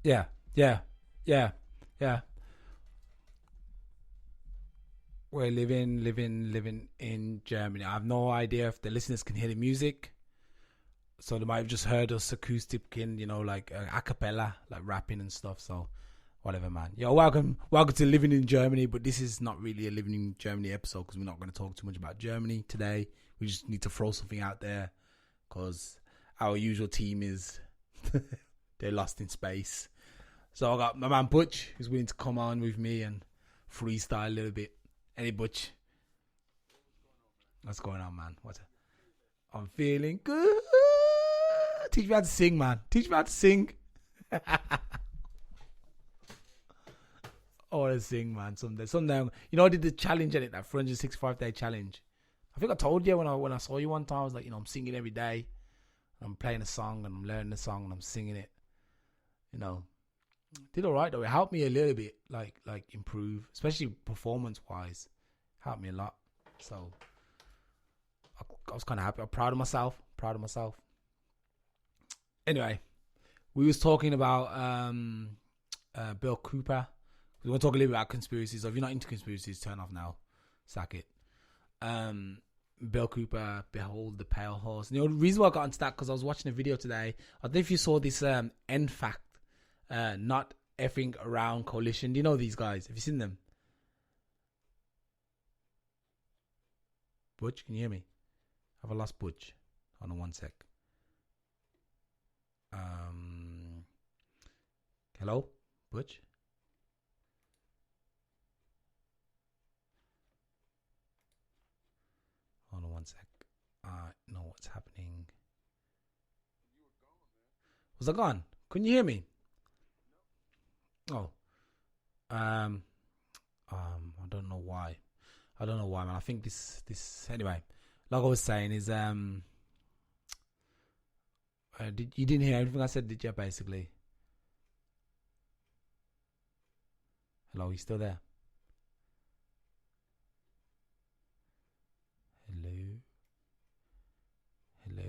Yeah, yeah, yeah, yeah. We're living in Germany. I have no idea if the listeners can hear the music, so they might have just heard us acoustic in, like a cappella, like rapping and stuff. So whatever, man. Yo, welcome to Living in Germany. But this is not really a Living in Germany episode because we're not going to talk too much about Germany today. We just need to throw something out there because our usual team is they're lost in space. So I got my man Butch who's willing to come on with me and freestyle a little bit. Any Butch? What's going on, man? I'm feeling good. Teach me how to sing, man. Teach me how to sing. I want to sing, man. Someday. I did the challenge in it, that 365-day challenge. I think I told you when I saw you one time, I was like, I'm singing every day. I'm playing a song and I'm learning the song and I'm singing it. Did all right though. It helped me a little bit, like improve, especially performance wise. Helped me a lot. So I was kind of happy. I'm proud of myself. Anyway, we was talking about Bill Cooper. We want to talk a little bit about conspiracies. So if you're not into conspiracies, turn off now. Sack it. Bill Cooper, Behold the Pale Horse. The reason why I got into that because I was watching a video today. I don't know if you saw this NFAC, not effing around coalition. Do you know these guys? Have you seen them? Butch, can you hear me? Have I lost Butch? Hold on one sec. Hello, Butch? Hold on one sec. I know what's happening. Was I gone? Couldn't you hear me? Oh. I don't know why. Man. I think this anyway. Like I was saying is you didn't hear everything I said, did you? Basically. Hello, you still there? Hello.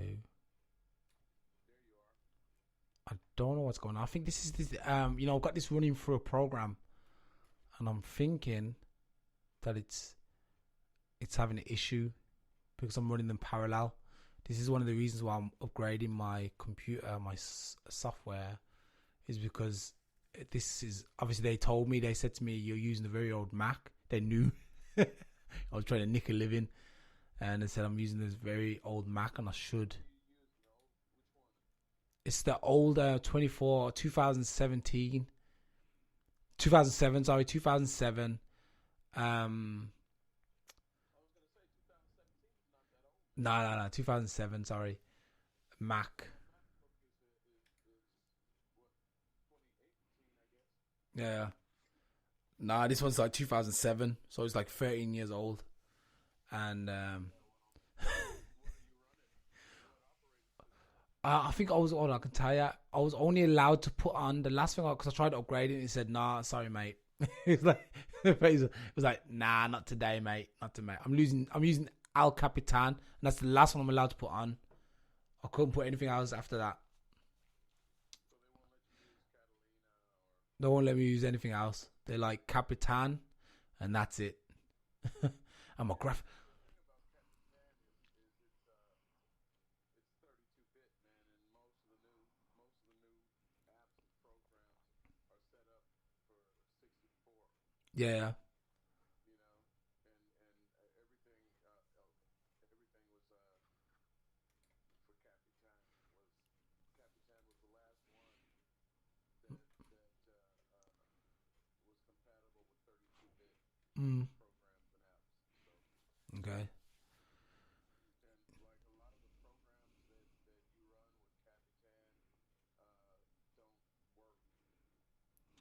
I don't know what's going on. I think this is I've got this running through a program, and I'm thinking that it's having an issue because I'm running them parallel. This is one of the reasons why I'm upgrading my computer, my software, is because this is obviously they said to me you're using a very old Mac. They knew I was trying to nick a living, and they said I'm using this very old Mac and I should. It's the old 2007. No, 2007. Sorry, Mac. Yeah. Nah, this one's like 2007, so it's like 13 years old, and I think I was on. I can tell you, I was only allowed to put on the last thing because I tried to upgrade it. And he said, "Nah, sorry, mate." It was like, "Nah, not today, mate. Not today, mate. I'm using Al Capitan, and that's the last one I'm allowed to put on. I couldn't put anything else after that. They won't let me use anything else. They're like Capitan, and that's it. I'm a graph. Yeah. Mm. Okay.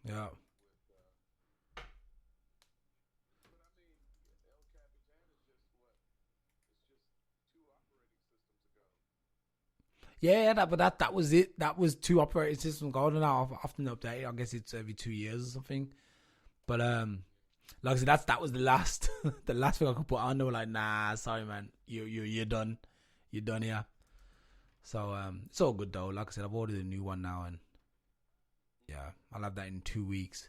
Yeah. Yeah, that was it. That was two operating systems going now. Often update. I guess it's every 2 years or something. But like I said, that was the last the last thing I could put on. They were like, nah, sorry, man, you're done, you're done here. So it's all good though. Like I said, I've ordered a new one now, and Yeah, I'll have that in 2 weeks.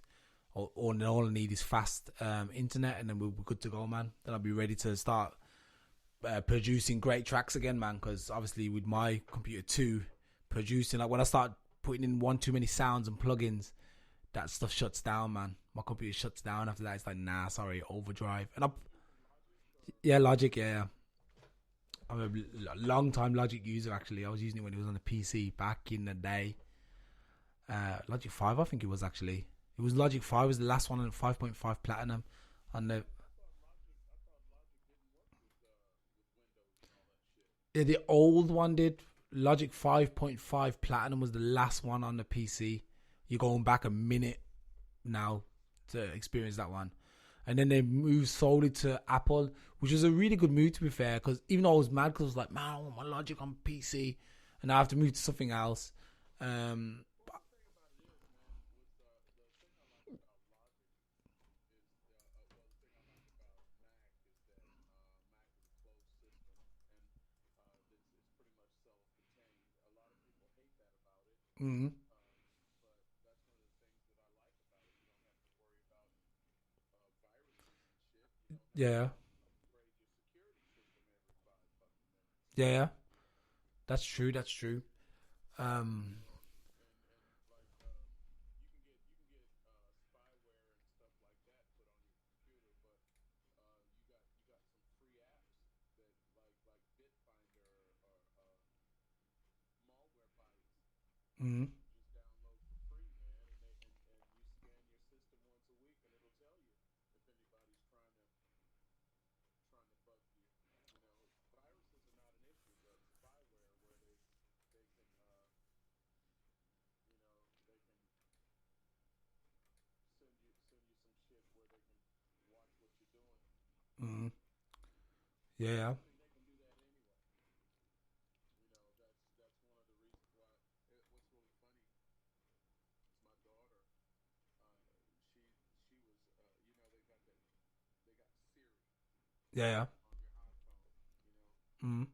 All I need is fast internet, and then we'll be good to go, man. Then I'll be ready to start producing great tracks again, man. Because obviously with my computer too, producing, like when I start putting in one too many sounds and plugins, that stuff shuts down, man. My computer shuts down after that. It's like, nah, sorry, overdrive. And Logic, yeah. I'm a long time Logic user, actually. I was using it when it was on the PC back in the day. Logic 5, I think it was, actually. It was Logic 5 was the last one on 5.5 Platinum. On the yeah, the old one did. Logic 5.5 Platinum was the last one on the PC. You're going back a minute now to experience that one. And then they moved solely to Apple, which was a really good move, to be fair, because even though I was mad, because I was like, man, I want my Logic on PC, and I have to move to something else. Mm, yeah, yeah, that's true. That's true. Um, mm, mm, yeah, yeah, mm,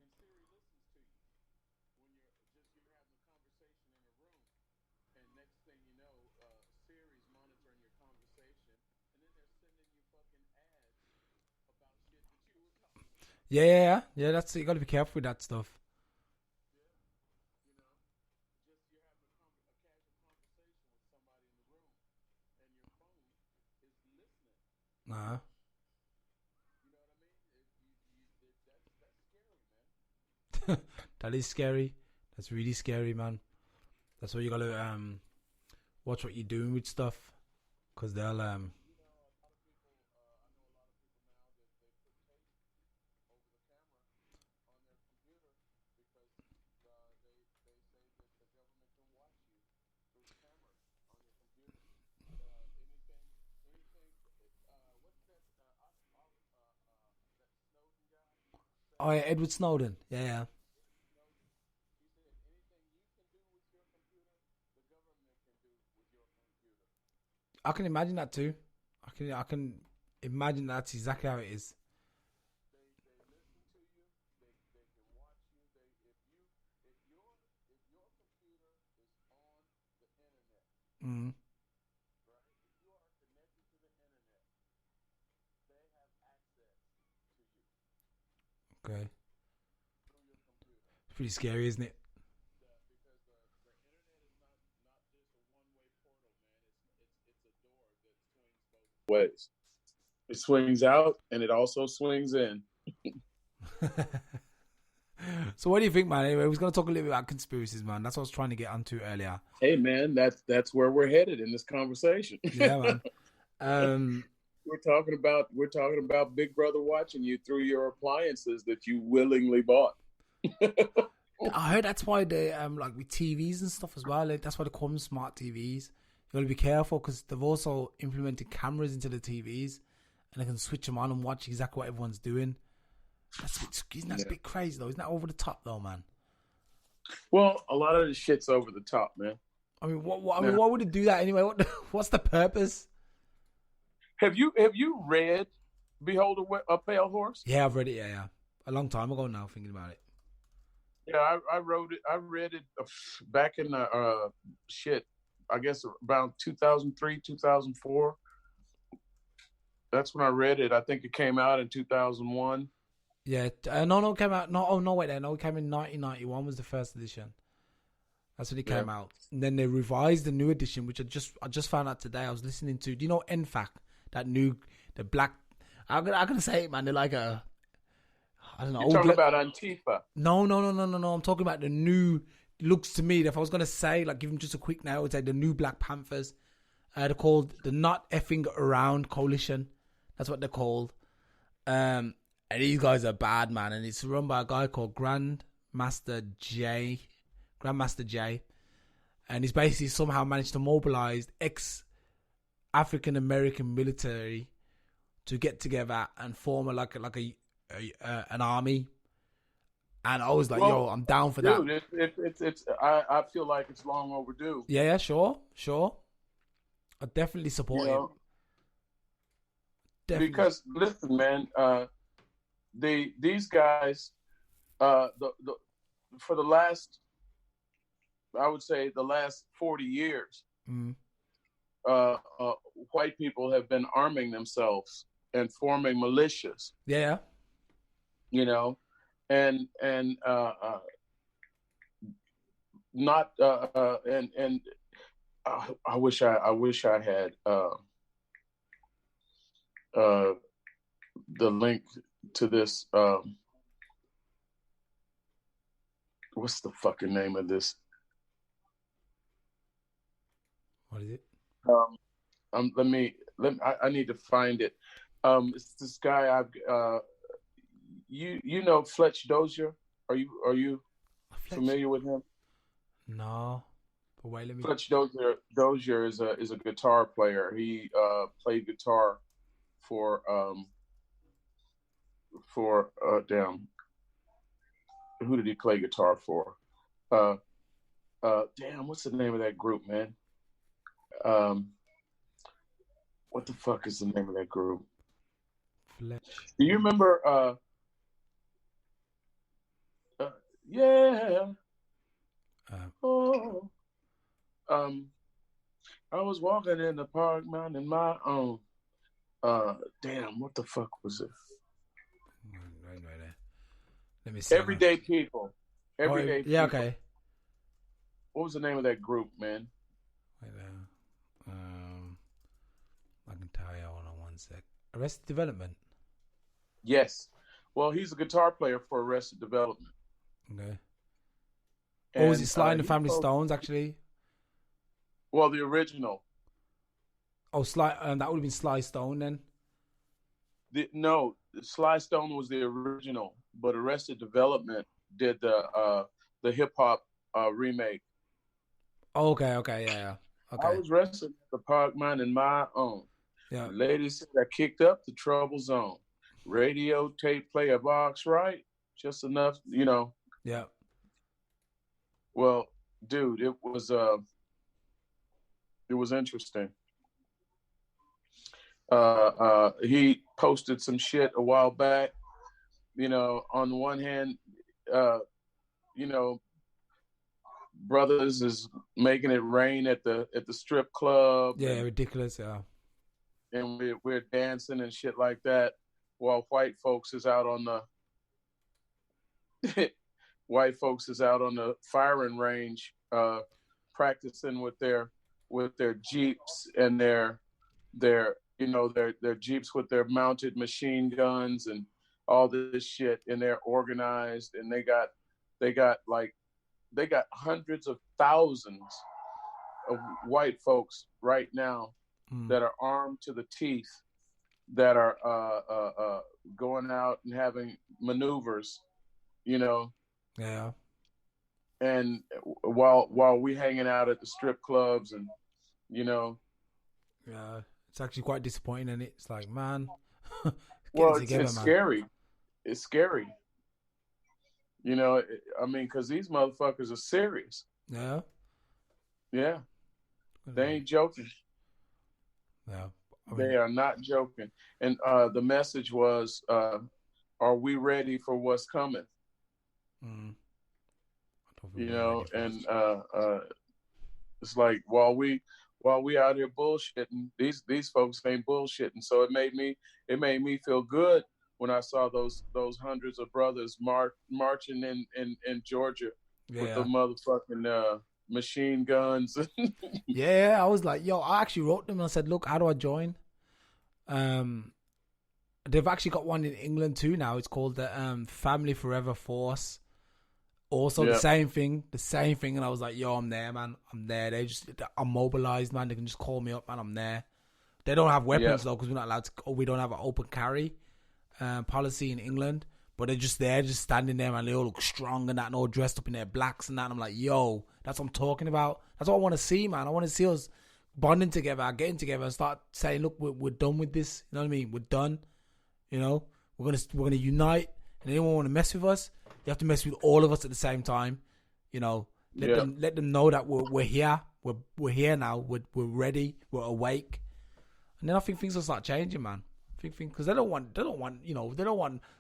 yeah. That's, you got to be careful with that stuff. Nah, that is scary. That's really scary, man. That's why you gotta watch what you're doing with stuff, because they'll Oh yeah, Edward Snowden. Yeah, yeah. I can imagine that too. I can imagine that's exactly how it is. Mm, okay. It's pretty scary, isn't it? Ways. It swings out and it also swings in. So what do you think, man? Anyway, we was gonna talk a little bit about conspiracies, man. That's what I was trying to get onto earlier. Hey man, that's where we're headed in this conversation. Yeah, man. Um, we're talking about Big Brother watching you through your appliances that you willingly bought. I heard that's why they like with TVs and stuff as well. Like, that's why they call them smart TVs. You gotta be careful because they've also implemented cameras into the TVs, and they can switch them on and watch exactly what everyone's doing. Isn't that a Yeah. bit crazy though? Isn't that over the top though, man? Well, a lot of the shit's over the top, man. I mean, I mean, Now, why would it do that anyway? What's the purpose? have you read Behold a Pale Horse? Yeah, I've read it. Yeah, a long time ago now. Thinking about it. Yeah, I wrote it. I read it back in the shit I guess around 2003, 2004. That's when I read it. I think it came out in 2001. Yeah, no, it came out. No, oh no, wait there. No, it came in 1991 was the first edition. That's when it came out. And then they revised the new edition, which I just found out today. I was listening to. Do you know NFAC? The black. I'm gonna say it, man. They're like I don't know. You're talking about Antifa. No. I'm talking about the new. Looks to me, if I was gonna say, like, give them just a quick now, I would say the new Black Panthers. They're called the Not Effing Around Coalition. That's what they're called. And these guys are bad, man. And it's run by a guy called Grandmaster J. And he's basically somehow managed to mobilize ex-African American military to get together and form an army. And I was like, yo, I'm down for that. Dude, I feel like it's long overdue. Yeah, sure. I definitely support it. Definitely. Because listen, man, these guys, for the last, I would say the last 40 years, white people have been arming themselves and forming militias. Yeah. You know, and not and I wish I had the link to this. What's the fucking name of this? What is it? I need to find it. It's this guy. You know Fletch Dozier? Are you familiar with him? No. But wait, let me. Fletch Dozier is a guitar player. He played guitar for damn. Who did he play guitar for? Damn, what's the name of that group, man? What the fuck is the name of that group? Fletch. Do you remember? Yeah. I was walking in the park, minding my own. Damn, what the fuck was it? Right there. Let me see. Everyday People. Everyday People. Yeah, okay. What was the name of that group, man? Wait there. I can tell you. Hold on one sec. Arrested Development. Yes. Well, he's a guitar player for Arrested Development. Okay. Or was he Sly and the Family Stones, actually? Well, the original. Oh, Sly. That would have been Sly Stone then. No, Sly Stone was the original, but Arrested Development did the hip hop remake. Oh, okay, yeah. Okay. I was wrestling at the park, minding my own. Yeah. The lady said I kicked up the trouble zone. Radio, tape, player, box, right? Just enough, you know. Yeah. Well, dude, it was interesting. He posted some shit a while back. You know, on the one hand, you know, brothers is making it rain at the strip club. Yeah, ridiculous. Yeah. And we're dancing and shit like that, while white folks is out on the firing range, practicing with their Jeeps and their Jeeps with their mounted machine guns and all this shit, and they're organized, and they got hundreds of thousands of white folks right now that are armed to the teeth, that are going out and having maneuvers, you know. Yeah. And while we hanging out at the strip clubs, and you know. Yeah, it's actually quite disappointing, and it's like, man. Well, it's scary. It's scary. You know, I mean, because these motherfuckers are serious. Yeah. Yeah. They ain't joking. Yeah. They are not joking. And the message was, are we ready for what's coming? You know, and It's like while we out here bullshitting, these folks ain't bullshitting. So it made me feel good when I saw those hundreds of brothers marching in Georgia with the Yeah. motherfucking machine guns. Yeah, I was like, yo, I actually wrote them and I said, look, how do I join? They've actually got one in England too now. It's called the Family Forever Force. Also the same thing. And I was like, yo, I'm there, man. I'm there. I'm mobilized, man. They can just call me up, man. I'm there. They don't have weapons though, because we're not allowed to. We don't have an open carry policy in England. But they're just there, just standing there, and they all look strong and that, and all dressed up in their blacks and that. And I'm like, yo, that's what I'm talking about. That's what I want to see, man. I want to see us bonding together, getting together, and start saying, look, we're done with this. You know what I mean? We're done. You know, we're gonna unite. And anyone want to mess with us, you have to mess with all of us at the same time. You know, let them know that we're here. We're here now. We're ready. We're awake. And then I think things will start changing, man. I think because they don't want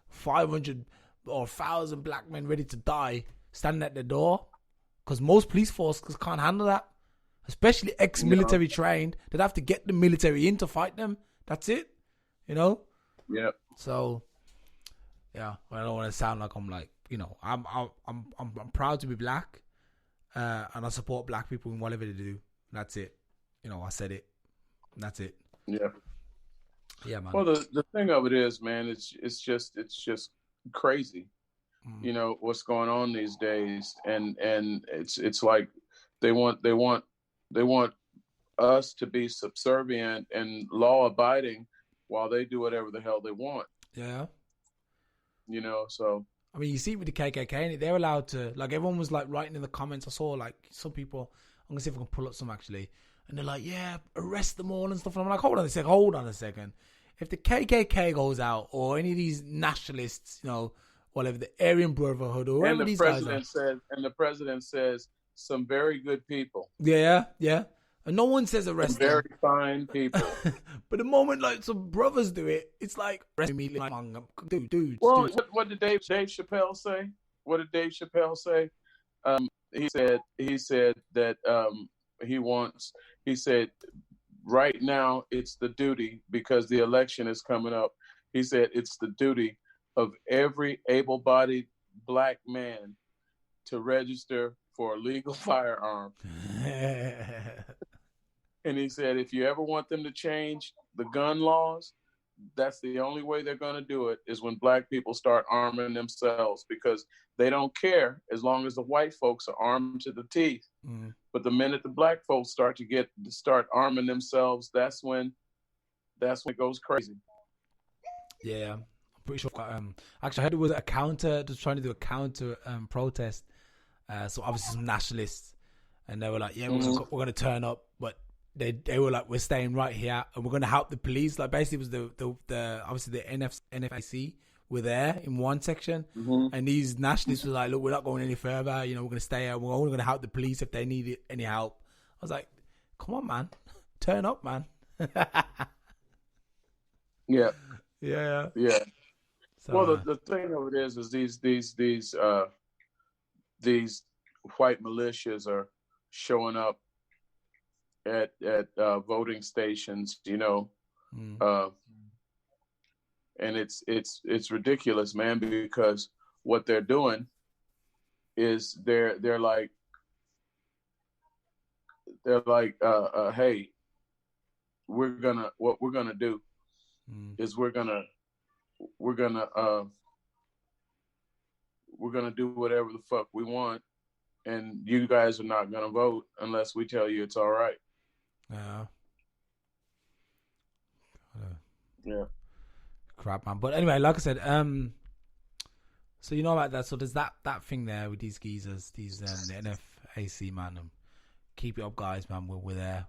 500 or 1,000 black men ready to die standing at the door. Because most police forces can't handle that, especially ex-military trained. They'd have to get the military in to fight them. That's it. You know. Yeah. So, yeah, I don't want to sound like I'm like, you know, I'm proud to be black, and I support black people in whatever they do. That's it. You know, I said it. That's it. Yeah. Yeah, man. Well, the thing of it is, man, it's just crazy. You know what's going on these days, and it's like they want us to be subservient and law abiding while they do whatever the hell they want. Yeah. You know, so I mean, you see with the KKK, and they're allowed to, like, everyone was like writing in the comments. I saw like some people. I'm gonna see if I can pull up some actually, and they're like, yeah, arrest them all and stuff. And I'm like, hold on a second. If the KKK goes out, or any of these nationalists, you know, whatever, the Aryan Brotherhood, or whatever these guys are. And the president says some very good people. Yeah. And no one says arrest them. Very fine people. But the moment like some brothers do it, it's like arrest me, like, dude. Well, what did Dave Chappelle say? What did Dave Chappelle say? He said that he said right now it's the duty, because the election is coming up. He said it's the duty of every able-bodied black man to register for a legal firearm. And he said, if you ever want them to change the gun laws, that's the only way they're going to do it, is when black people start arming themselves, because they don't care as long as the white folks are armed to the teeth. But the minute the black folks start arming themselves, that's when it goes crazy. Yeah, I'm pretty sure. Actually, I heard it was a counter, just trying to do a counter protest. So obviously some nationalists, and they were like, yeah, we're going to turn up, but they were like, we're staying right here, and we're going to help the police. Like, basically, it was the obviously the NFAC were there in one section, and these nationalists were like, look, we're not going any further. You know, we're going to stay here. We're only going to help the police if they need any help. I was like, come on, man, turn up, man. Yeah. So, well, the thing of it is these white militias are showing up at voting stations, you know, and it's ridiculous, man, because what they're doing is they're like hey, what we're gonna do is we're gonna do whatever the fuck we want, and you guys are not gonna vote unless we tell you it's all right. Yeah. Crap, man. But anyway, like I said, so you know about that. So there's that thing there with these geezers, these the NFAC, man. Keep it up, guys, man. We're there.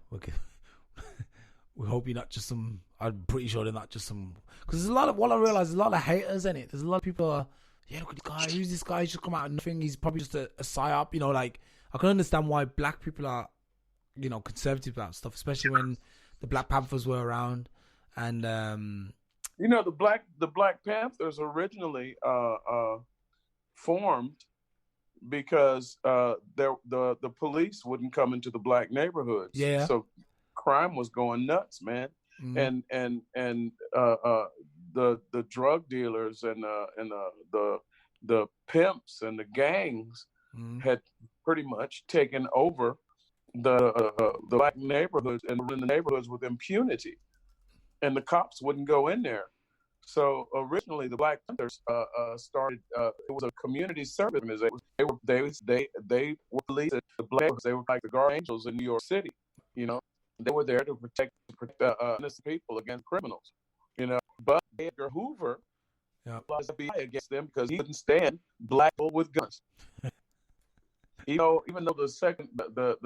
We hope you're not just some. I'm pretty sure they're not just some. Because there's a lot of. What I realize, there's a lot of haters in it. There's a lot of people. Look at this guy. Who's this guy? He's just come out of nothing. He's probably just a psyop. You know, like, I can understand why black people are, you know, conservative about stuff, especially when the Black Panthers were around, and you know, the Black Panthers originally formed because the police wouldn't come into the black neighborhoods, Yeah. so crime was going nuts, man. Mm. And the drug dealers and the pimps and the gangs Mm. had pretty much taken over the black neighborhoods and in the neighborhoods with impunity, and the cops wouldn't go in there. So originally, the Black Panthers started. It was a community service organization. They were leading the black. They were like the guard angels in New York City. You know, they were there to protect innocent people against criminals. You know, but Edgar Hoover was FBI against them because he couldn't stand black people with guns. Even though the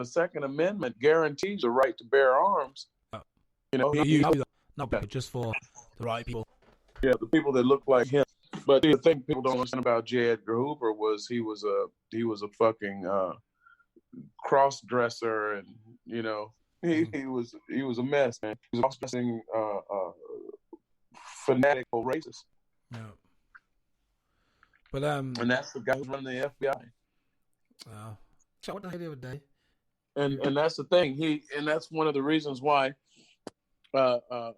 Second Amendment guarantees the right to bear arms, Not just for the right people. Yeah, the people that look like him. But the thing people don't understand about J. Edgar Hoover was he was a fucking cross dresser, and he was a mess, man. He was also dressing fanatical racist. Yeah. But and that's the guy who's running the FBI. So what the hell the other day? And that's the thing. And that's one of the reasons why. The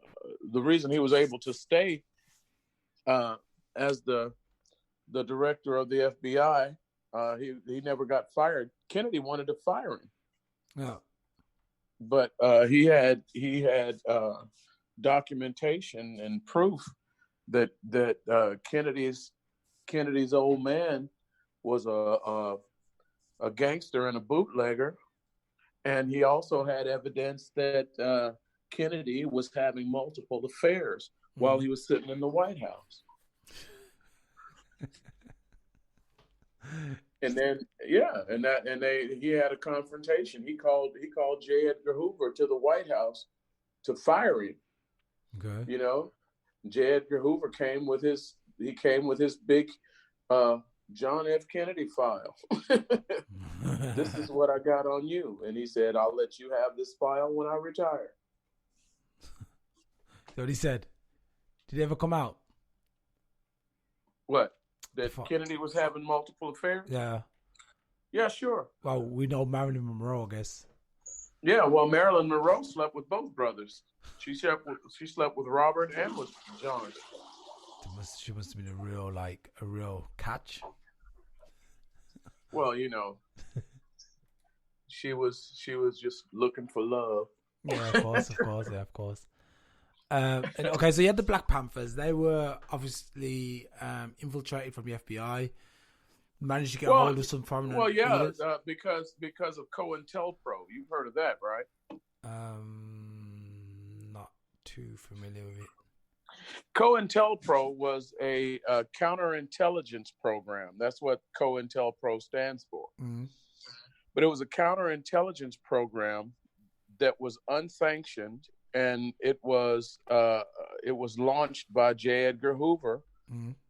reason he was able to stay as the director of the FBI, he never got fired. Kennedy wanted to fire him. Yeah. But he had documentation and proof that Kennedy's old man was a gangster and a bootlegger, and he also had evidence that Kennedy was having multiple affairs while he was sitting in the White House. And then he had a confrontation. He called J. Edgar Hoover to the White House to fire him. Okay. J. Edgar Hoover came with his big John F. Kennedy file. This is what I got on you. And he said, I'll let you have this file when I retire. That's what he said. Did it ever come out? What? That Kennedy was having multiple affairs? Yeah. Yeah, sure. Well, we know Marilyn Monroe, I guess. Yeah, well, Marilyn Monroe slept with both brothers. She slept with Robert and with John. She must have been a real catch. Well, she was just looking for love. Yeah, of course. Okay, so you had the Black Panthers. They were obviously infiltrated from the FBI. Managed to get a hold of some foreign. Well, yeah, because of COINTELPRO. You've heard of that, right? Not too familiar with it. COINTELPRO was a counterintelligence program. That's what COINTELPRO stands for. Mm-hmm. But it was a counterintelligence program that was unsanctioned, and it was launched by J. Edgar Hoover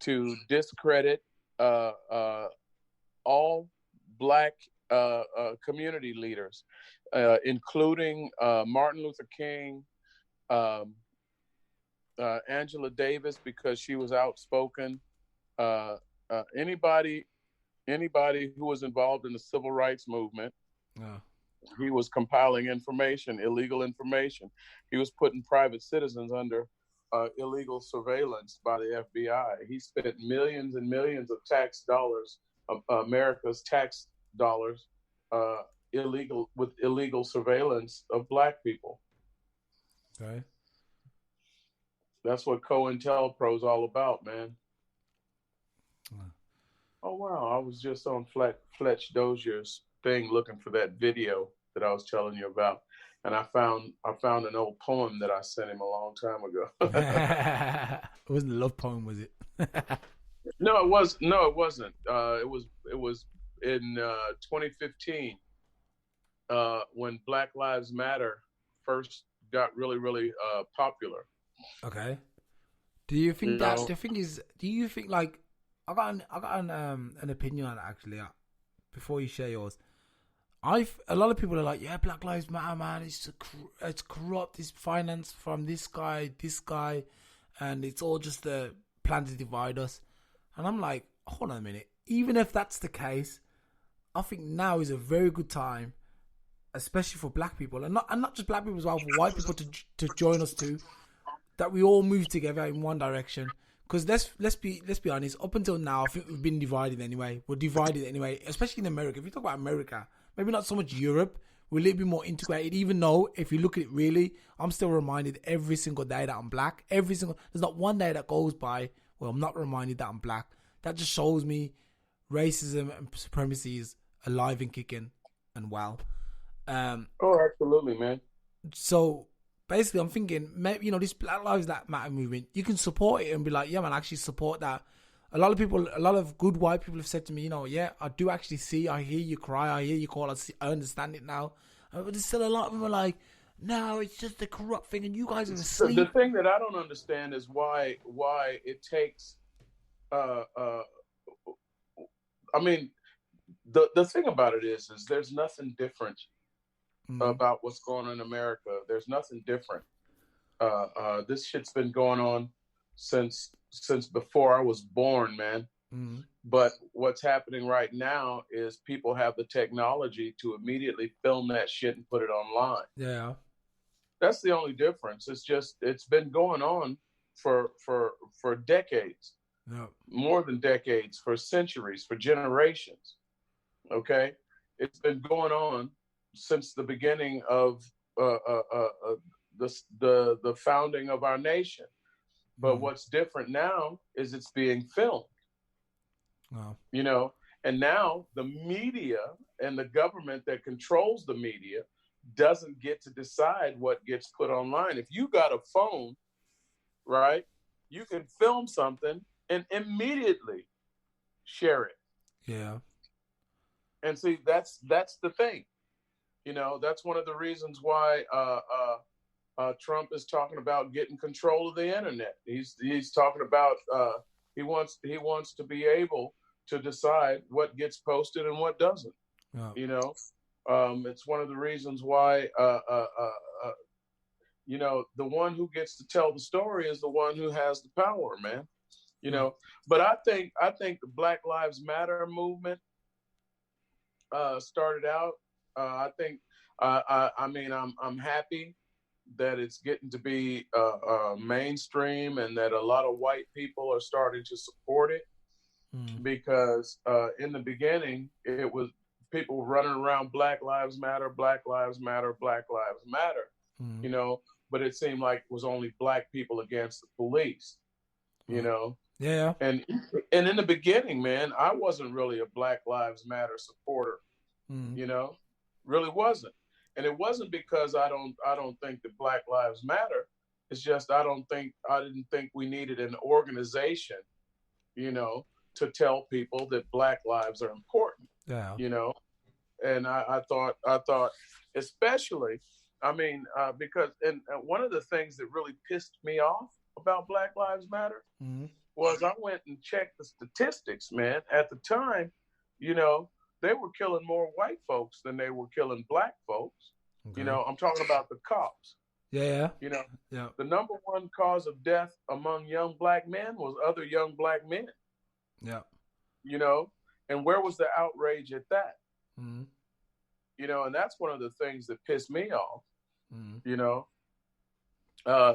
to discredit all black community leaders, including Martin Luther King, Angela Davis, because she was outspoken. Anybody who was involved in the civil rights movement. He was compiling illegal information. He was putting private citizens under illegal surveillance by the FBI. He spent millions and millions of tax dollars, America's tax dollars, illegal surveillance of black people. Okay. That's what COINTELPRO is all about, man. Oh, wow. I was just on Fletch Dozier's thing looking for that video that I was telling you about. And I found an old poem that I sent him a long time ago. It wasn't a love poem, was it? No, it wasn't. It was in 2015 when Black Lives Matter first got really, really popular. Okay. Do you think the thing is? Do you think like I got an opinion on it actually? Before you share yours, a lot of people are like, yeah, Black Lives Matter, man. It's corrupt. It's financed from this guy, and it's all just a plan to divide us. And I'm like, hold on a minute. Even if that's the case, I think now is a very good time, especially for black people, and not just black people as well, for white people to join us too. That we all move together in one direction. Because let's be honest. Up until now, I think we've been divided anyway. We're divided anyway, especially in America. If you talk about America, maybe not so much Europe. We're a little bit more integrated. Even though, if you look at it really, I'm still reminded every single day that I'm black. There's not one day that goes by where I'm not reminded that I'm black. That just shows me racism and supremacy is alive and kicking and well. Oh, absolutely, man. So basically, I'm thinking, maybe, this Black Lives Matter movement, you can support it and be like, yeah, man, I actually support that. A lot of good white people have said to me, yeah, I do actually see, I hear you cry, I hear you call, I understand it now. But there's still a lot of them are like, no, it's just the corrupt thing, and you guys are asleep. The thing that I don't understand is why it takes. I mean, the thing about it is there's nothing different about what's going on in America. There's nothing different. This shit's been going on since before I was born, man. But what's happening right now is people have the technology to immediately film that shit and put it online. Yeah. That's the only difference. It's been going on for decades. Yeah. More than decades, for centuries, for generations. Okay? It's been going on since the beginning of the founding of our nation. But what's different now is it's being filmed. Wow. And now the media and the government that controls the media doesn't get to decide what gets put online. If you got a phone, right, you can film something and immediately share it. Yeah. And see, that's the thing. That's one of the reasons why Trump is talking about getting control of the internet. He's talking about he wants to be able to decide what gets posted and what doesn't. Yeah. It's one of the reasons why the one who gets to tell the story is the one who has the power, man. But I think the Black Lives Matter movement started out. I'm happy that it's getting to be mainstream and that a lot of white people are starting to support it. Because in the beginning, it was people running around Black Lives Matter, Black Lives Matter, Black Lives Matter, but it seemed like it was only black people against the police, Yeah. And in the beginning, man, I wasn't really a Black Lives Matter supporter, really wasn't. And it wasn't because I don't think that Black Lives Matter. It's just I didn't think we needed an organization, to tell people that Black lives are important. Yeah. And I thought, especially, because one of the things that really pissed me off about Black Lives Matter was I went and checked the statistics, man. At the time, they were killing more white folks than they were killing black folks. Okay. I'm talking about the cops. Yeah. Yeah. The number one cause of death among young black men was other young black men. Yeah. And where was the outrage at that? And that's one of the things that pissed me off. Here, I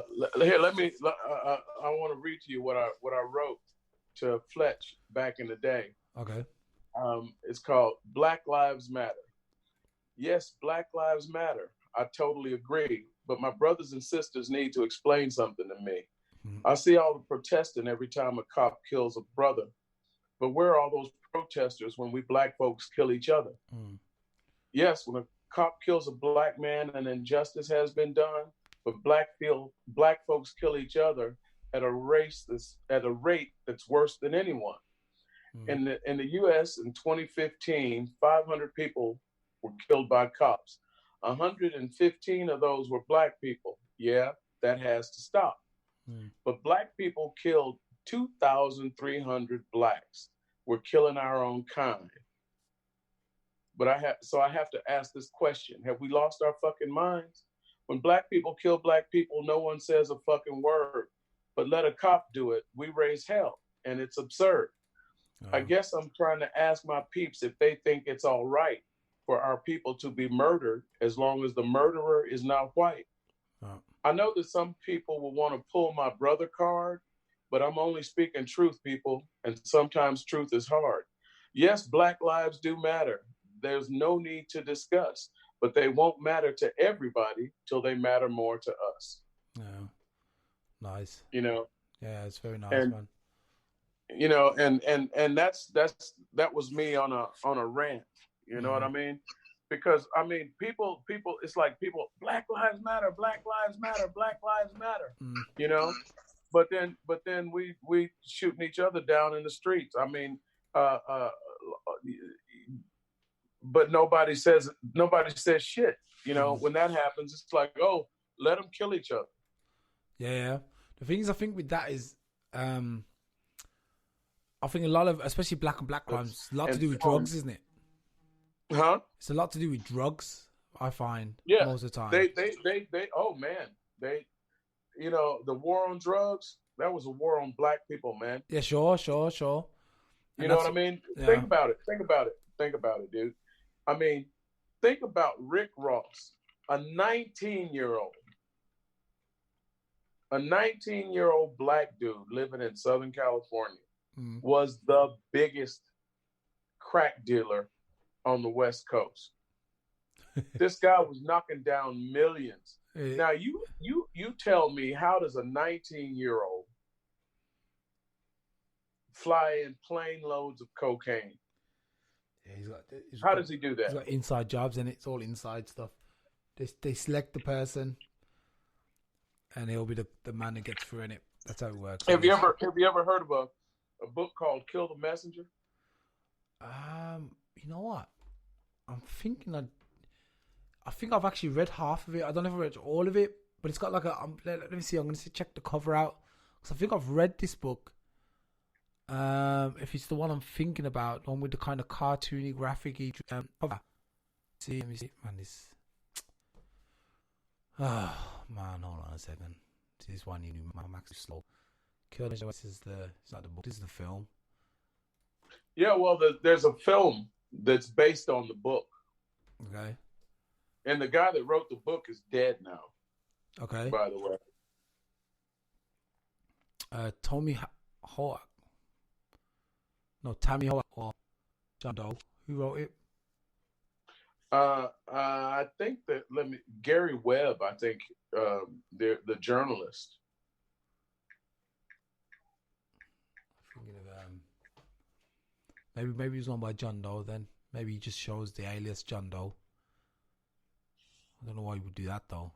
want to read to you what I wrote to Fletch back in the day. Okay. It's called Black Lives Matter. Yes, Black Lives Matter. I totally agree. But my brothers and sisters need to explain something to me. I see all the protesting every time a cop kills a brother. But where are all those protesters when we black folks kill each other? Yes, when a cop kills a black man, an injustice has been done. But black folks kill each other at a rate that's worse than anyone. In the U.S. in 2015, 500 people were killed by cops. 115 of those were black people. Yeah, that has to stop. But black people killed 2,300 blacks. We're killing our own kind. But I have to ask this question. Have we lost our fucking minds? When black people kill black people, no one says a fucking word. But let a cop do it, we raise hell. And it's absurd. I guess I'm trying to ask my peeps if they think it's all right for our people to be murdered as long as the murderer is not white. Oh. I know that some people will want to pull my brother card, but I'm only speaking truth, people, and sometimes truth is hard. Yes, Black lives do matter. There's no need to discuss, but they won't matter to everybody till they matter more to us. Yeah. Nice. You know, Yeah, it's very nice, and man. you know, and that was me on a rant. You know what I mean? Because I mean, people, it's like people, Black lives matter, Black lives matter, Black lives matter. You know, but then we shooting each other down in the streets. I mean, uh, uh, but nobody says shit. You know, when that happens, it's like, oh, let them kill each other. Yeah. The things I think with that is, I think a lot of, especially black on black crimes, a lot to do with drugs, isn't it? Huh? It's a lot to do with drugs, I find, Yeah. most of the time. They oh man, you know, the war on drugs, that was a war on black people, man. Yeah, sure. You know what I mean? Yeah. Think about it, dude. I mean, think about Rick Ross, a 19-year-old black dude living in Southern California, was the biggest crack dealer on the West Coast. This guy was knocking down millions. Now you tell me, how does a 19-year-old fly in plane loads of cocaine? Yeah, how does he do that? He's got inside jobs, and it's all inside stuff. They select the person, and he'll be the man that gets through in it. That's how it works. Have you ever heard of a book called Kill the Messenger? You know what? I'm thinking I think I've actually read half of it. I don't know if I read all of it, but it's got like a. Let me see. I'm going to check the cover out, because I think I've read this book. If it's the one I'm thinking about, the one with the kind of cartoony, graphic-y cover. See, let me see, man. This. Oh man, hold on a second. This one you knew, I'm actually slow. Kill the Messenger is it's not the book. This is the film. Yeah, well, there's a film that's based on the book. Okay. And the guy that wrote the book is dead now. Okay. By the way. Tommy Hawk. No, Tammy Hawk or John Doe. Who wrote it? I think that Gary Webb. I think the journalist. Thinking of maybe it's one by John Doe. Then maybe he just shows the alias John Doe. I don't know why he would do that though.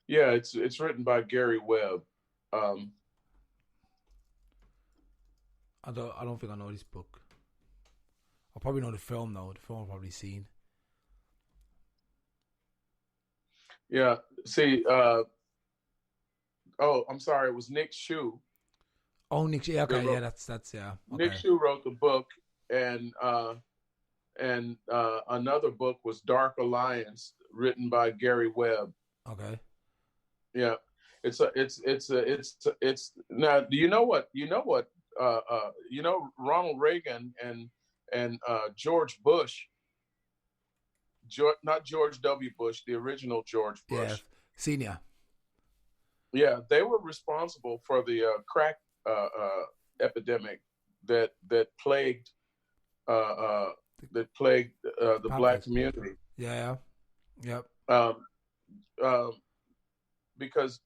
Yeah, it's written by Gary Webb. I don't think I know this book. I probably know the film though. The film I've probably seen. Yeah. See. I'm sorry. It was Nick Shue. Oh, Nick. Yeah. Okay. Yeah. That's yeah. Okay. Nick Shue wrote the book, and another book was Dark Alliance, written by Gary Webb. Okay. Yeah. It's now. Do you know what? Ronald Reagan and George Bush. Not George W. Bush, the original George Bush. Yeah. Senior. Yeah, they were responsible for the crack epidemic that plagued the black community. Yeah. Yep. Because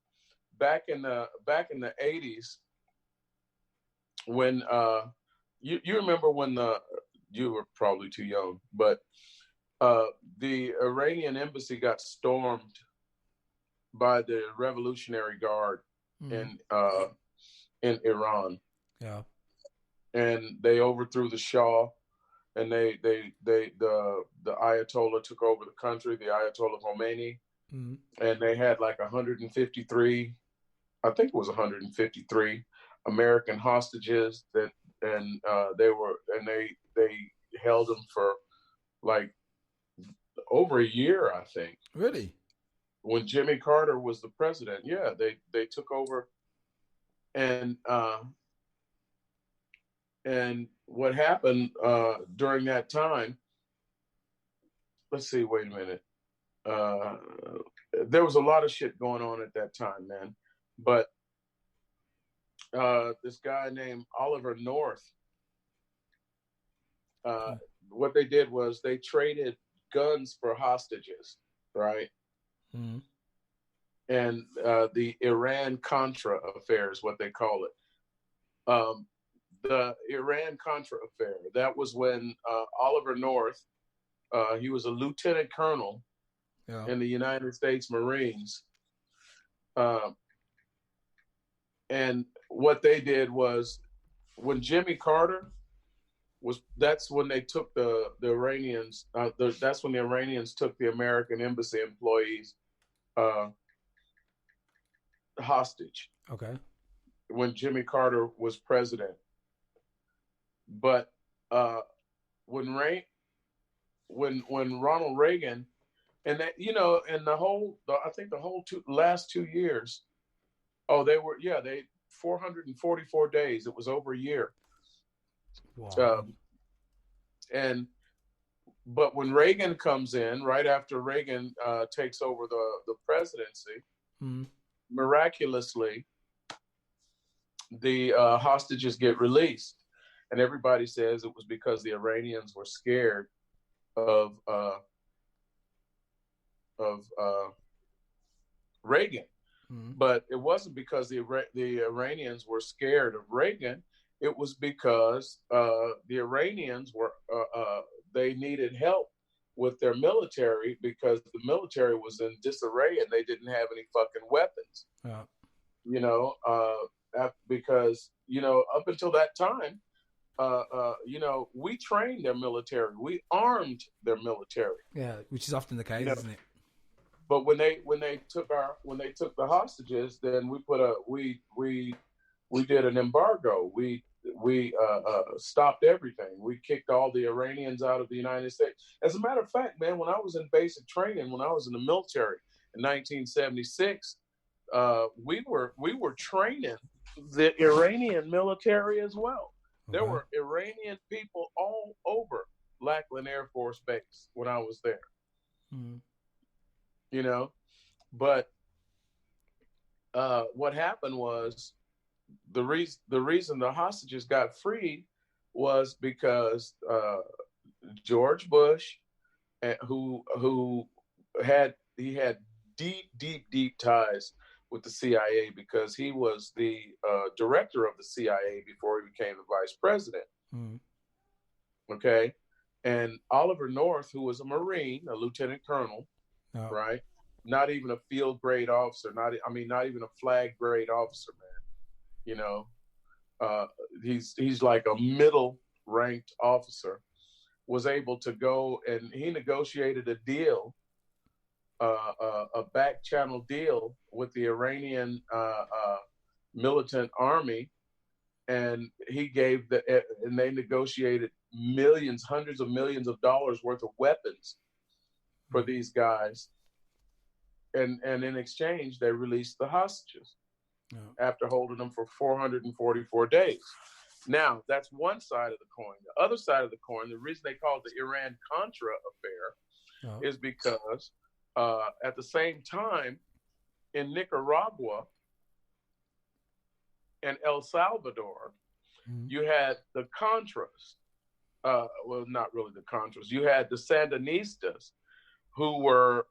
back in the 80s, when you remember when you were probably too young, but the Iranian embassy got stormed by the Revolutionary Guard in Iran. Yeah. And they overthrew the Shah, and the Ayatollah took over the country, the Ayatollah Khomeini, and they had like 153, I think it was 153 American hostages they held them for like over a year, I think. Really? When Jimmy Carter was the president, yeah, they took over, and And what happened during that time, let's see, wait a minute. Uh, there was a lot of shit going on at that time, man. But this guy named Oliver North, uh, what they did was they traded guns for hostages, right? Mm-hmm. And the Iran-Contra affair is what they call it. The Iran-Contra affair, that was when Oliver North, he was a lieutenant colonel in the United States Marines. And what they did was when Jimmy Carter was, that's when they took the Iranians, that's when the Iranians took the American embassy employees hostage. Okay. When Jimmy Carter was president. But when Ronald Reagan, and that, you know, and I think the whole last 2 years, they 444 days. It was over a year. Wow. But when Reagan comes in, right after Reagan takes over the presidency, miraculously, the hostages get released. And everybody says it was because the Iranians were scared of Reagan. But it wasn't because the Iranians were scared of Reagan. It was because the Iranians were they needed help with their military because the military was in disarray and they didn't have any fucking weapons. Yeah. You know, because, you know, up until that time, you know, we trained their military, we armed their military. Yeah, which is often the case, isn't it? But when they took the hostages, then we did an embargo. We stopped everything. We kicked all the Iranians out of the United States. As a matter of fact, man, when I was in basic training, when I was in the military in 1976, we were training the Iranian military as well. Okay. There were Iranian people all over Lackland Air Force Base when I was there. You know, but what happened was the reason the hostages got freed was because George Bush, who had deep ties with the CIA because he was the director of the CIA before he became the vice president. Okay, and Oliver North, who was a Marine, a lieutenant colonel, right? Not even a field grade officer, not even a flag grade officer, man. You know, he's like a middle ranked officer, was able to go and he negotiated a deal, a back channel deal with the Iranian militant army, and and they negotiated millions, hundreds of millions of dollars worth of weapons for these guys. And in exchange, they released the hostages after holding them for 444 days. Now, that's one side of the coin. The other side of the coin, the reason they call it the Iran-Contra affair is because at the same time, in Nicaragua and El Salvador, you had the Contras. Well, not really the Contras. You had the Sandinistas, who were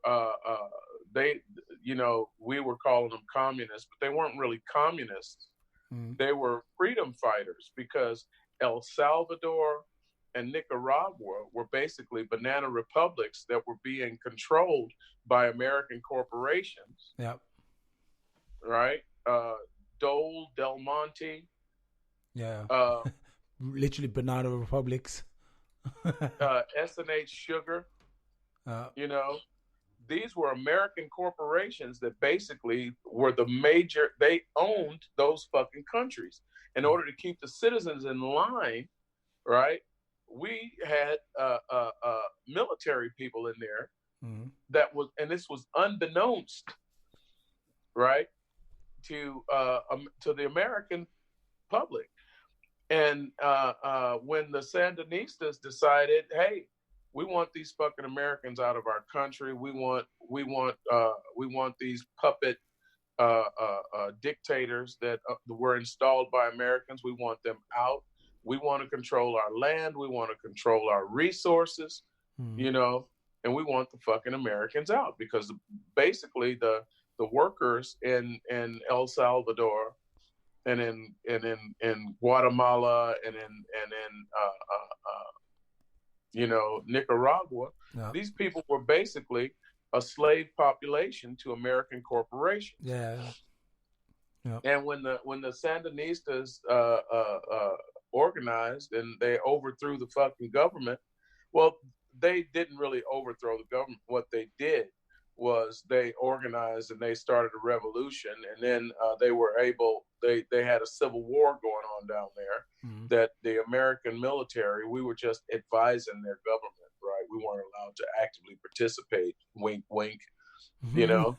we were calling them communists, but they weren't really communists. They were freedom fighters because El Salvador and Nicaragua were basically banana republics that were being controlled by American corporations. Yep. Right? Dole, Del Monte. Yeah. Literally banana republics. S&H Sugar. You know, these were American corporations that basically were they owned those fucking countries. In order to keep the citizens in line, right, we had military people in there and this was unbeknownst, right, to the American public. And when the Sandinistas decided, hey, we want these fucking Americans out of our country. We want these puppet dictators that were installed by Americans. We want them out. We want to control our land. We want to control our resources, you know, and we want the fucking Americans out, because basically the workers in El Salvador and in Guatemala and in you know, Nicaragua, these people were basically a slave population to American corporations. Yeah. Yep. And when the Sandinistas organized and they overthrew the fucking government, well, they didn't really overthrow the government. What they did was they organized and they started a revolution, and then they were able. They had a civil war going on down there. That the American military, we were just advising their government, right? We weren't allowed to actively participate. Wink, wink. You know.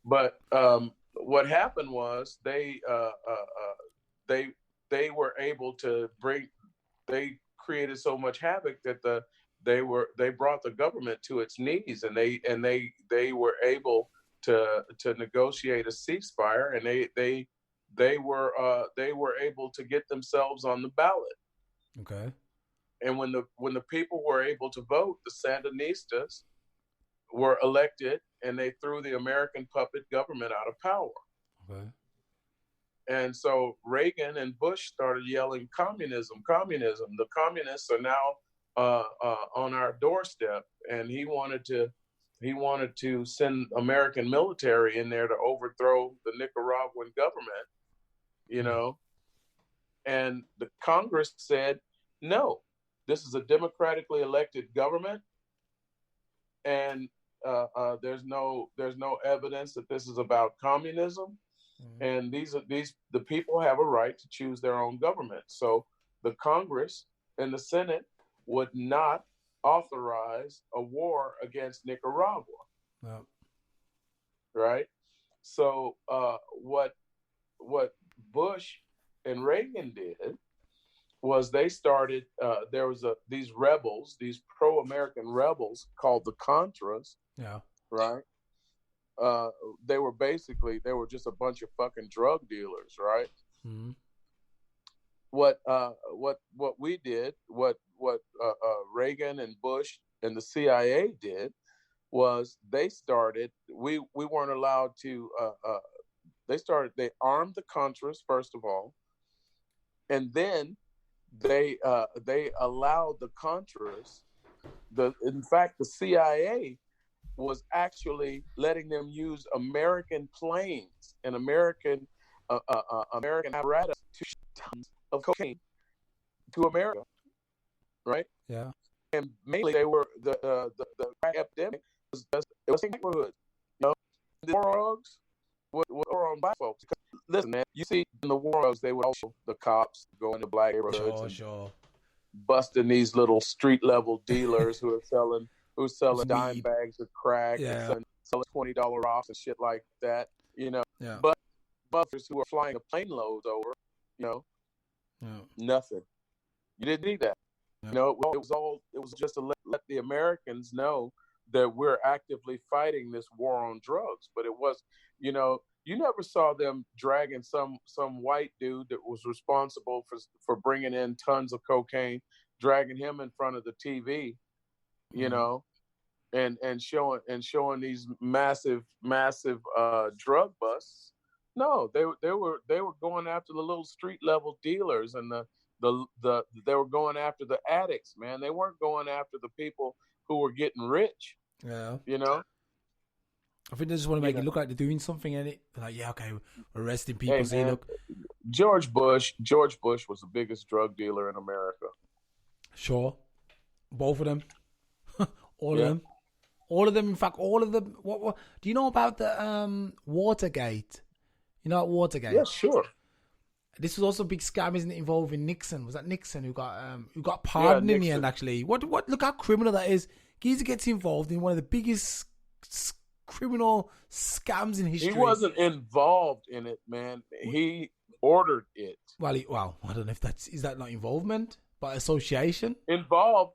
But what happened was they were able to they created so much havoc that they brought the government to its knees, and they were able to negotiate a ceasefire, and they were able to get themselves on the ballot. Okay. And when the people were able to vote, the Sandinistas were elected, and they threw the American puppet government out of power. Okay. And so Reagan and Bush started yelling, "Communism, communism!" The communists are now on our doorstep, and he wanted to send American military in there to overthrow the Nicaraguan government, you know. And the Congress said, "No, this is a democratically elected government, and there's no evidence that this is about communism, and the people have a right to choose their own government." So the Congress and the Senate would not authorize a war against Nicaragua. Yep. Right? So what Bush and Reagan did was they started. There was these rebels, these pro-American rebels called the Contras. Yeah. Right. They were just a bunch of fucking drug dealers, right? Mm-hmm. What we did, what Reagan and Bush and the CIA did, was they started. We weren't allowed to. They armed the Contras first of all, and then they allowed the Contras. In fact, the CIA was actually letting them use American planes and American apparatus to ship tons of cocaine to America, right? Yeah. And mainly they were the crack epidemic was in neighborhoods, you know. The war drugs were on black folks. Listen, man, you see in the war drugs, they would also, the cops go into black neighborhoods, Sure. busting these little street level dealers who are selling dime bags of crack, and selling $20 rocks and shit like that, you know. Yeah. But buffers who are flying a plane loads over, you know, nothing. You didn't need that. You know, it was just to let the Americans know that we're actively fighting this war on drugs. But it was, you know, you never saw them dragging some white dude that was responsible for bringing in tons of cocaine, dragging him in front of the TV, you know, and showing these massive drug busts. No, they were going after the little street level dealers, and they were going after the addicts, man. They weren't going after the people who were getting rich. Yeah. You know? I think they just want to make it look like they're doing something in it. Like, yeah, okay, we're arresting people. Hey, man, look. George Bush was the biggest drug dealer in America. Sure. Both of them. All of them. In fact, all of them. What do you know about the Watergate? You know about Watergate? Yeah, sure. This was also a big scam, isn't it, involving Nixon? Was that Nixon who got pardoned in the end, actually? What look how criminal that is. Geezer gets involved in one of the biggest criminal scams in history. He wasn't involved in it, man. ordered it. Well, I don't know if is that not involvement by association? Involved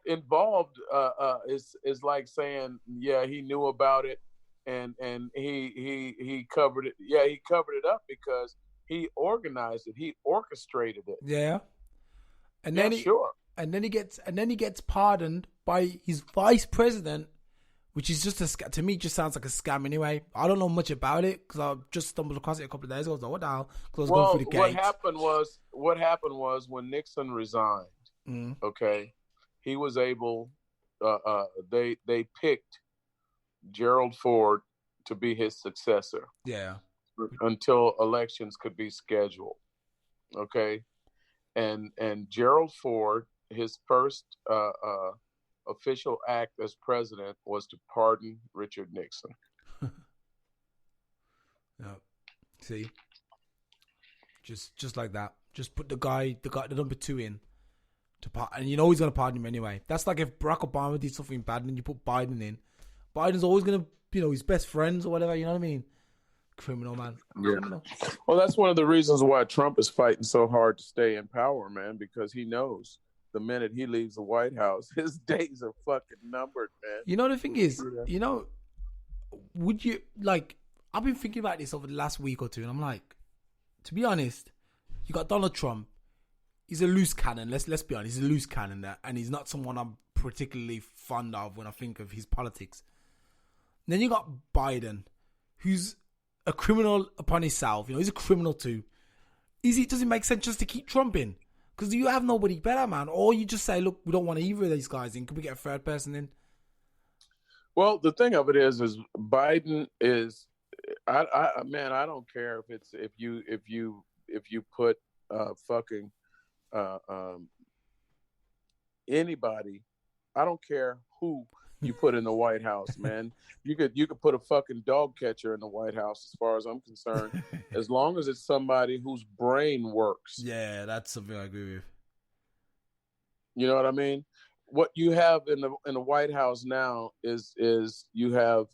is like saying, yeah, he knew about it, and he covered it. Yeah, he covered it up because he organized it. He orchestrated it. Yeah, and Yeah, then sure. and then he gets pardoned by his vice president, which is just to me just sounds like a scam anyway. I don't know much about it because I just stumbled across it a couple of days ago. I was like, what the hell? Because I was going through the gates. What happened was when Nixon resigned. Okay, he was able. They picked Gerald Ford to be his successor. Yeah. Until elections could be scheduled. Okay, and Gerald Ford, his first official act as president was to pardon Richard Nixon. Yeah. See, just like that. Just put the number 2 in to and you know he's gonna pardon him anyway. That's like if Barack Obama did something bad and then you put Biden in. Biden's always gonna, his best friends or whatever. You know what I mean? Criminal, man. Yeah. Criminal. Well, that's one of the reasons why Trump is fighting so hard to stay in power, man, because he knows the minute he leaves the White House, his days are fucking numbered, man. You know, the thing is, would you, like, I've been thinking about this over the last week or two, and I'm like, to be honest, you got Donald Trump. He's a loose cannon. Let's be honest. He's a loose cannon, and he's not someone I'm particularly fond of when I think of his politics. And then you got Biden, who's a criminal upon himself. He's a criminal too. Does it make sense just to keep Trump in? Because you have nobody better, man. Or you just say, look, we don't want either of these guys in. Can we get a third person in? Well, the thing of it is Biden is, I don't care if you put fucking anybody. I don't care who you put in the White House, man. You could put a fucking dog catcher in the White House, as far as I'm concerned, as long as it's somebody whose brain works. Yeah, that's something I agree with. You know what I mean? What you have in the White House now is you have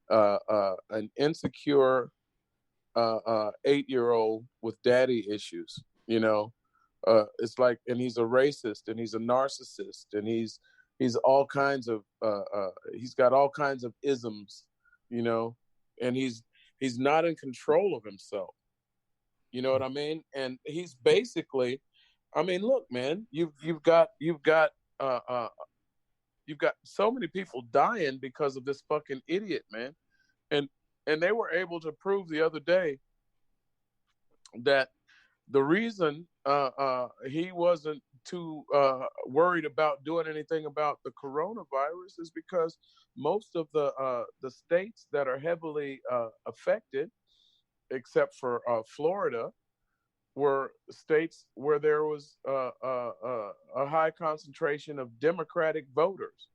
an insecure 8-year-old with daddy issues. It's like, and he's a racist, and he's a narcissist, and he's all kinds of he's got all kinds of isms, and he's not in control of himself. You know what I mean? And he's basically, I mean, look, man, you've got so many people dying because of this fucking idiot, man. And they were able to prove the other day that the reason he wasn't too worried about doing anything about the coronavirus is because most of the states that are heavily affected, except for Florida, were states where there was a high concentration of Democratic voters.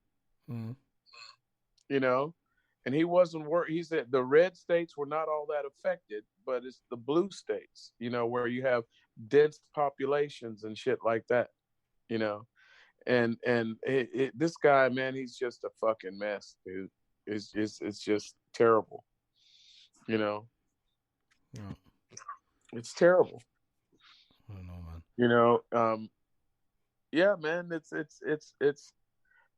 Mm. And he wasn't worried. He said the red states were not all that affected, but it's the blue states, where you have dense populations and shit like that, and this guy, man, he's just a fucking mess, dude. It's just terrible, Yeah. It's terrible. I don't know, man. Yeah, man, it's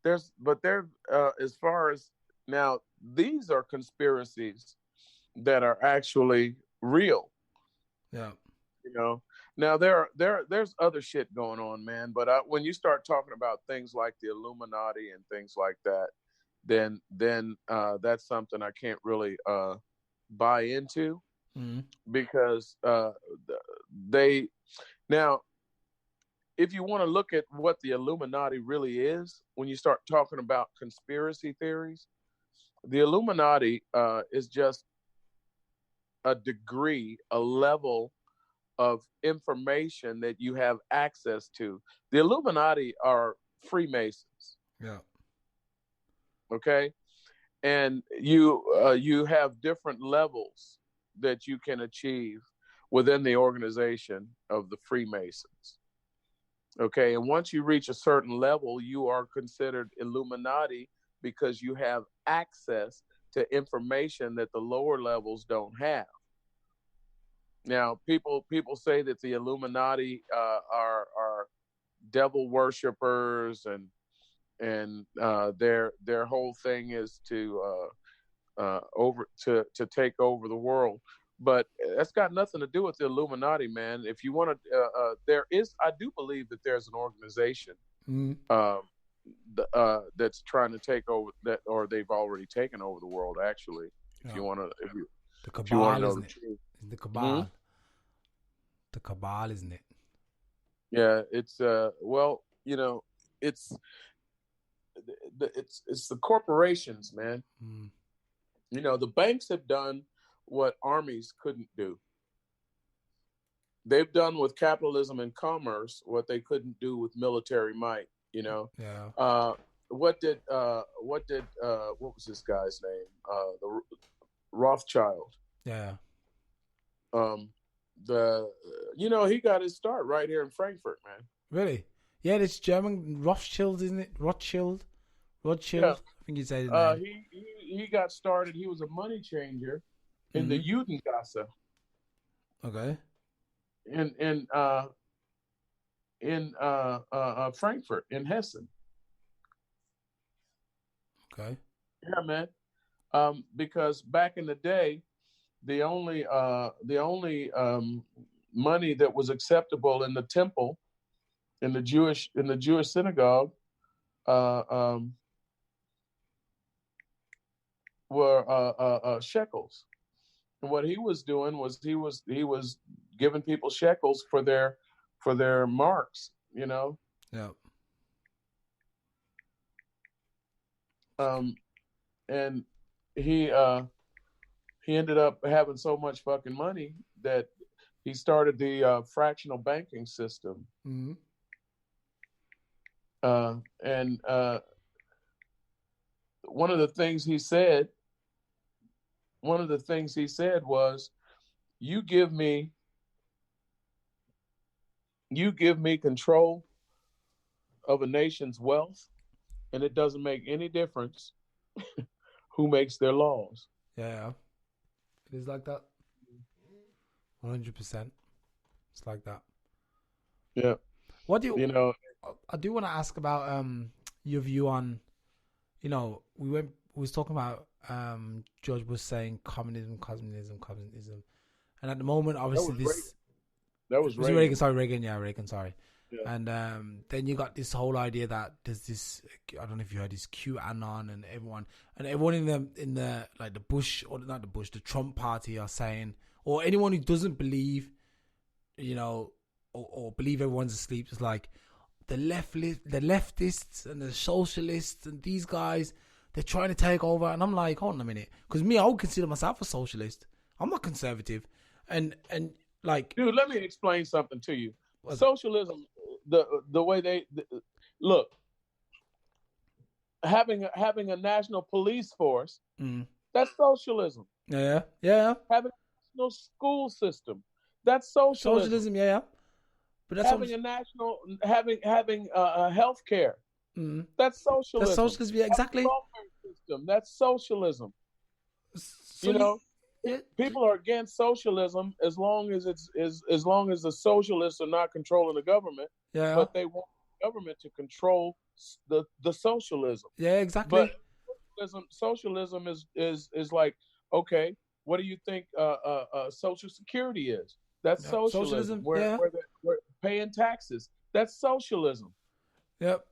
there, as far as now, these are conspiracies that are actually real. Yeah. Now there's other shit going on, man. But when you start talking about things like the Illuminati and things like that, then that's something I can't really buy into, because they now, if you want to look at what the Illuminati really is, when you start talking about conspiracy theories, the Illuminati is just a degree, a level of information that you have access to. The Illuminati are Freemasons. Yeah. Okay. And you have different levels that you can achieve within the organization of the Freemasons. Okay. And once you reach a certain level, you are considered Illuminati because you have access to information that the lower levels don't have. Now, people say that the Illuminati are devil worshippers, and their whole thing is to take over the world. But that's got nothing to do with the Illuminati, man. If you want to, I do believe that there's an organization that's trying to take over that, or they've already taken over the world. Actually, if you want to, the cabal, if you want to know isn't the it? truth, The cabal, the cabal, isn't it? yeah, it's well, it's it's the corporations, man. The banks have done what armies couldn't do. They've done with capitalism and commerce what they couldn't do with military might. Yeah. What was this guy's name? The Rothschild. Yeah. He got his start right here in Frankfurt, man. Really? Yeah, it's German Rothschild, isn't it? Rothschild. Yeah. I think you said it. He got started. He was a money changer in the Judengasse. Okay. In Frankfurt, in Hessen. Okay. Yeah, man. Because back in the day, the only money that was acceptable in the temple, in the Jewish synagogue, were shekels. And what he was doing was he was giving people shekels for their marks, Yeah. And he ended up having so much fucking money that he started the fractional banking system. And one of the things he said was, you give me control of a nation's wealth, and it doesn't make any difference who makes their laws. Yeah. It is like that. 100%. It's like that. Yeah. What do I do want to ask about your view on, we was talking about George was saying communism, and at the moment, obviously Reagan. Sorry. Yeah. And then you got this whole idea that there's this, I don't know if you heard this, QAnon, and everyone in the like the Bush, or not the Bush, the Trump party are saying, or anyone who doesn't believe, or believe everyone's asleep, is like the leftists and the socialists and these guys, they're trying to take over. And I'm like, hold on a minute, because I would consider myself a socialist. I'm not conservative, and like, dude, let me explain something to you. Socialism, the way look, having a national police force, that's socialism. Yeah. Having a national school system, that's socialism. Yeah. But that's having health care. That's socialism. That's socialism, yeah, exactly. That's socialism. People are against socialism as long as the socialists are not controlling the government. Yeah. But they want the government to control the socialism. Yeah, exactly. But socialism is like, okay, what do you think Social Security is? That's socialism. Where we're paying taxes. That's socialism. Yep.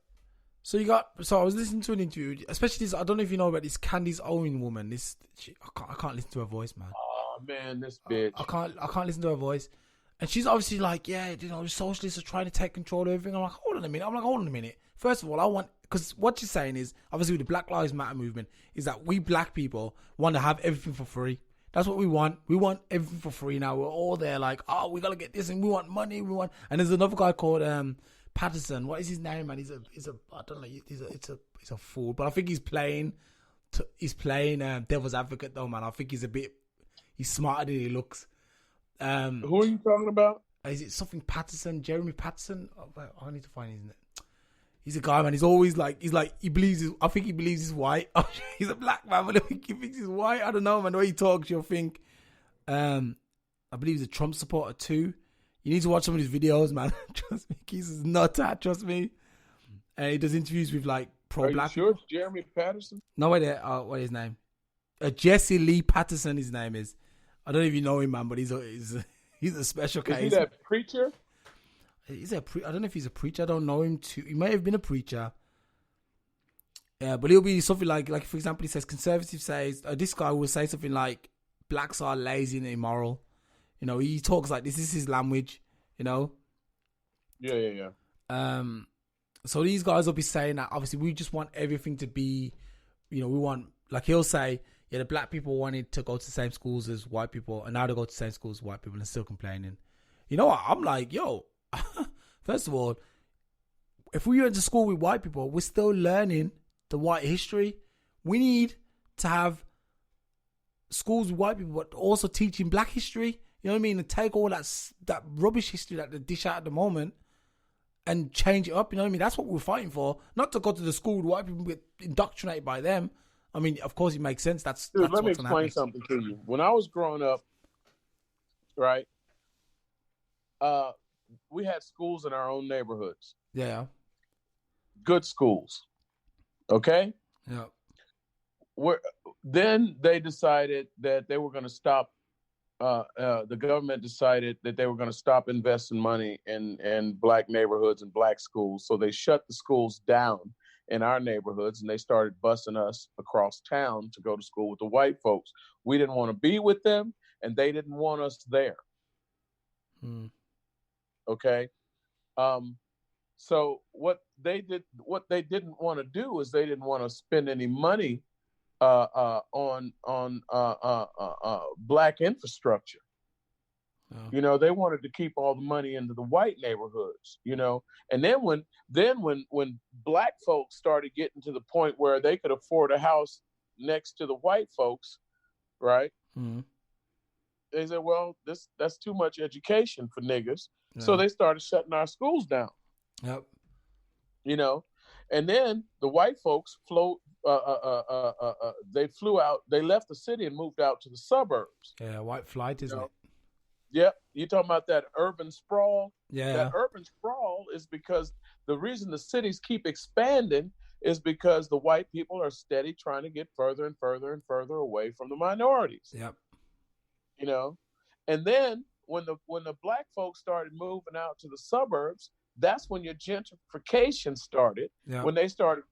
So I was listening to an interview, especially this. I don't know if you know about this Candice Owen woman. I can't listen to her voice, man. Oh man, this bitch. I can't listen to her voice, and she's obviously like, yeah, socialists are trying to take control of everything. I'm like, hold on a minute. First of all, because what she's saying is, obviously with the Black Lives Matter movement, is that we black people want to have everything for free. That's what we want. We want everything for free now. We're all there like, oh, we gotta get this, and we want money. And there's another guy called Patterson. What is his name, man? He's a I don't know. He's a fool, but I think he's playing devil's advocate though, man. I think he's smarter than he looks. Who are you talking about? Is it something Patterson? Jeremy Patterson? Oh, I need to find his name. He's a guy, man. He's always I think he believes he's white. He's a black man, but I think he thinks he's white. I don't know, man. The way he talks, you'll think, I I believe he's a Trump supporter too. You need to watch some of his videos, man. Trust me, he's a nutter. Trust me. And he does interviews with like pro-black. Are you sure it's Jeremy Patterson? No, wait there. What is his name? Jesse Lee Patterson. His name is. I don't know if you know him, man, but he's a special case. Is he that preacher? I don't know if he's a preacher. I don't know him too. He may have been a preacher. Yeah, but he'll be something like for example, he says conservative says this guy will say something like blacks are lazy and immoral. You know, he talks like this is his language. You know. Yeah. So these guys will be saying that obviously we just want everything to be, we want, like he'll say, yeah, the black people wanted to go to the same schools as white people, and now they go to the same schools as white people and still complaining. You know what? I'm like, yo, first of all, if we went to school with white people, we're still learning the white history. We need to have schools with white people, but also teaching black history. You know what I mean? And take all that rubbish history that they dish out at the moment and change it up. You know what I mean? That's what we're fighting for. Not to go to the school with white people, get indoctrinated by them. I mean, of course, it makes sense. Dude, let me explain something to you. When I was growing up, right, we had schools in our own neighborhoods. Yeah. Good schools. Okay? Yeah. Then they decided that they were going to stop. The government decided that they were going to stop investing money in black neighborhoods and black schools. So they shut the schools down in our neighborhoods, and they started busing us across town to go to school with the white folks. We didn't want to be with them, and they didn't want us there. Okay. So what they didn't want to do is they didn't want to spend any money on black infrastructure. Oh. You know, they wanted to keep all the money into the white neighborhoods, you know. And then when black folks started getting to the point where they could afford a house next to the white folks, right? Mm-hmm. They said, well, that's too much education for niggas. Yeah. So they started shutting our schools down. Yep. You know, and then the white folks they flew out. They left the city and moved out to the suburbs. Yeah, white flight, isn't it? Yep. You talking about that urban sprawl? Yeah. That urban sprawl is because the reason the cities keep expanding is because the white people are steady trying to get further and further and further away from the minorities. Yep. You know, and then when the black folks started moving out to the suburbs, that's when your gentrification started. Yep. When they started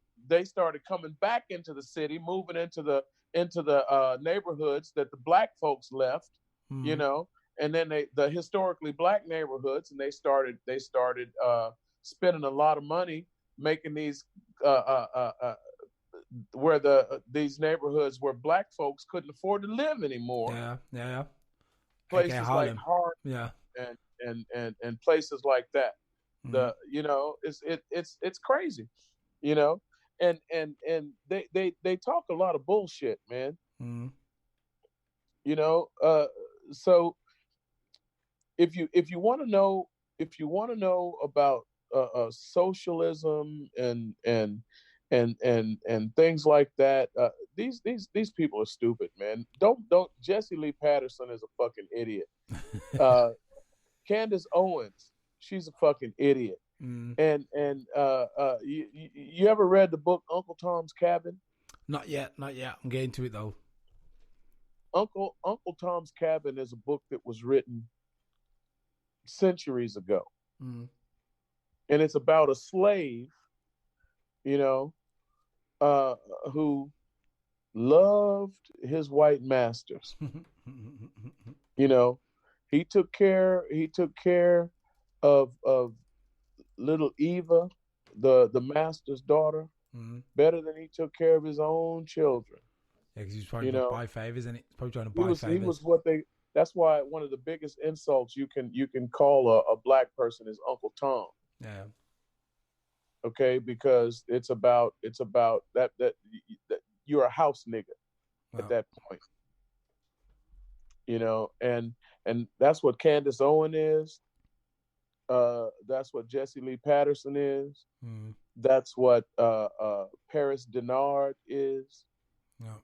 coming back into the city, moving into the neighborhoods that the black folks left, you know, and then the historically black neighborhoods, and they started spending a lot of money making these these neighborhoods where black folks couldn't afford to live anymore. Yeah. Places like Harlem, and places like that. It's crazy, you know, and they talk a lot of bullshit, man. You know, so if you want to know about socialism and things like that, these people are stupid, man. Don't Jesse Lee Patterson is a fucking idiot. Candace Owens, she's a fucking idiot. And you ever read the book Uncle Tom's Cabin? Not yet. I'm getting to it though. Uncle Tom's Cabin is a book that was written centuries ago. And it's about a slave, you know, who loved his white masters. You know, he took care of little Eva, the master's daughter, better than he took care of his own children. Yeah, because he's trying to buy favors, isn't it? He's probably trying to buy favors. He was that's why one of the biggest insults you can call a black person is Uncle Tom. Yeah. Okay, because it's about that you're a house nigga at that point. You know, and that's what Candace Owen is. That's what Jesse Lee Patterson is. That's what Paris Denard is. Yeah.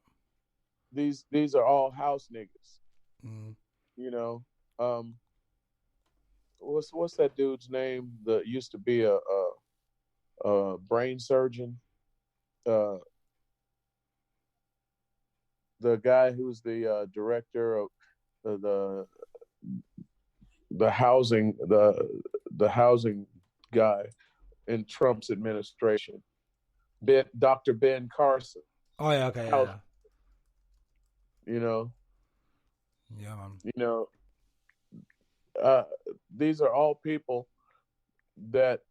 These are all house niggas. You know, What's that dude's name that used to be a brain surgeon? Uh, the guy who's the director of the the housing guy in Trump's administration, Dr. Ben Carson. Oh yeah, okay, House, yeah, you know, yeah, man. you know, uh, these are all people that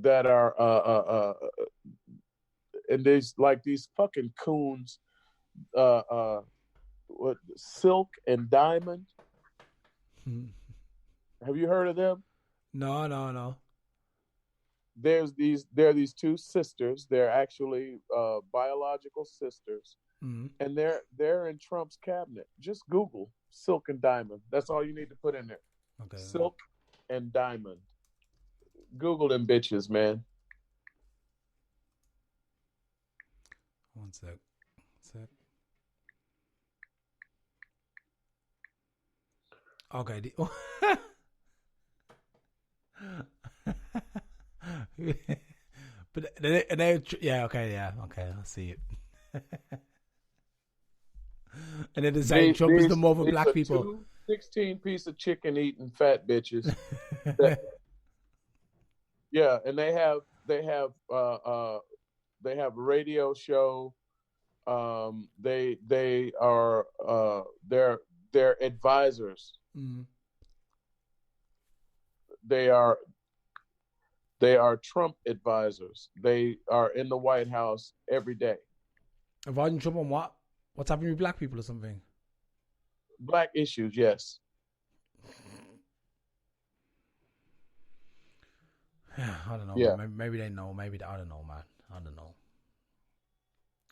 are and these fucking coons, what Silk and Diamond. Have you heard of them? No, no, no. There are these two sisters. They're actually biological sisters, and they're in Trump's cabinet. Just Google Silk and Diamond. That's all you need to put in there. Okay. Silk and Diamond. Google them bitches, man. One sec. Okay. But yeah, okay, I see it. And then they say Trump is the more for black people. 16-piece of chicken eating fat bitches. Yeah, and they have a radio show. They are they're advisors. Mm. They are Trump advisors. They are in the White House every day. Advising Trump on what? What's happening with black people or something? Black issues, yes. Yeah, I don't know. Yeah. Maybe they know. Maybe I don't know, man. I don't know.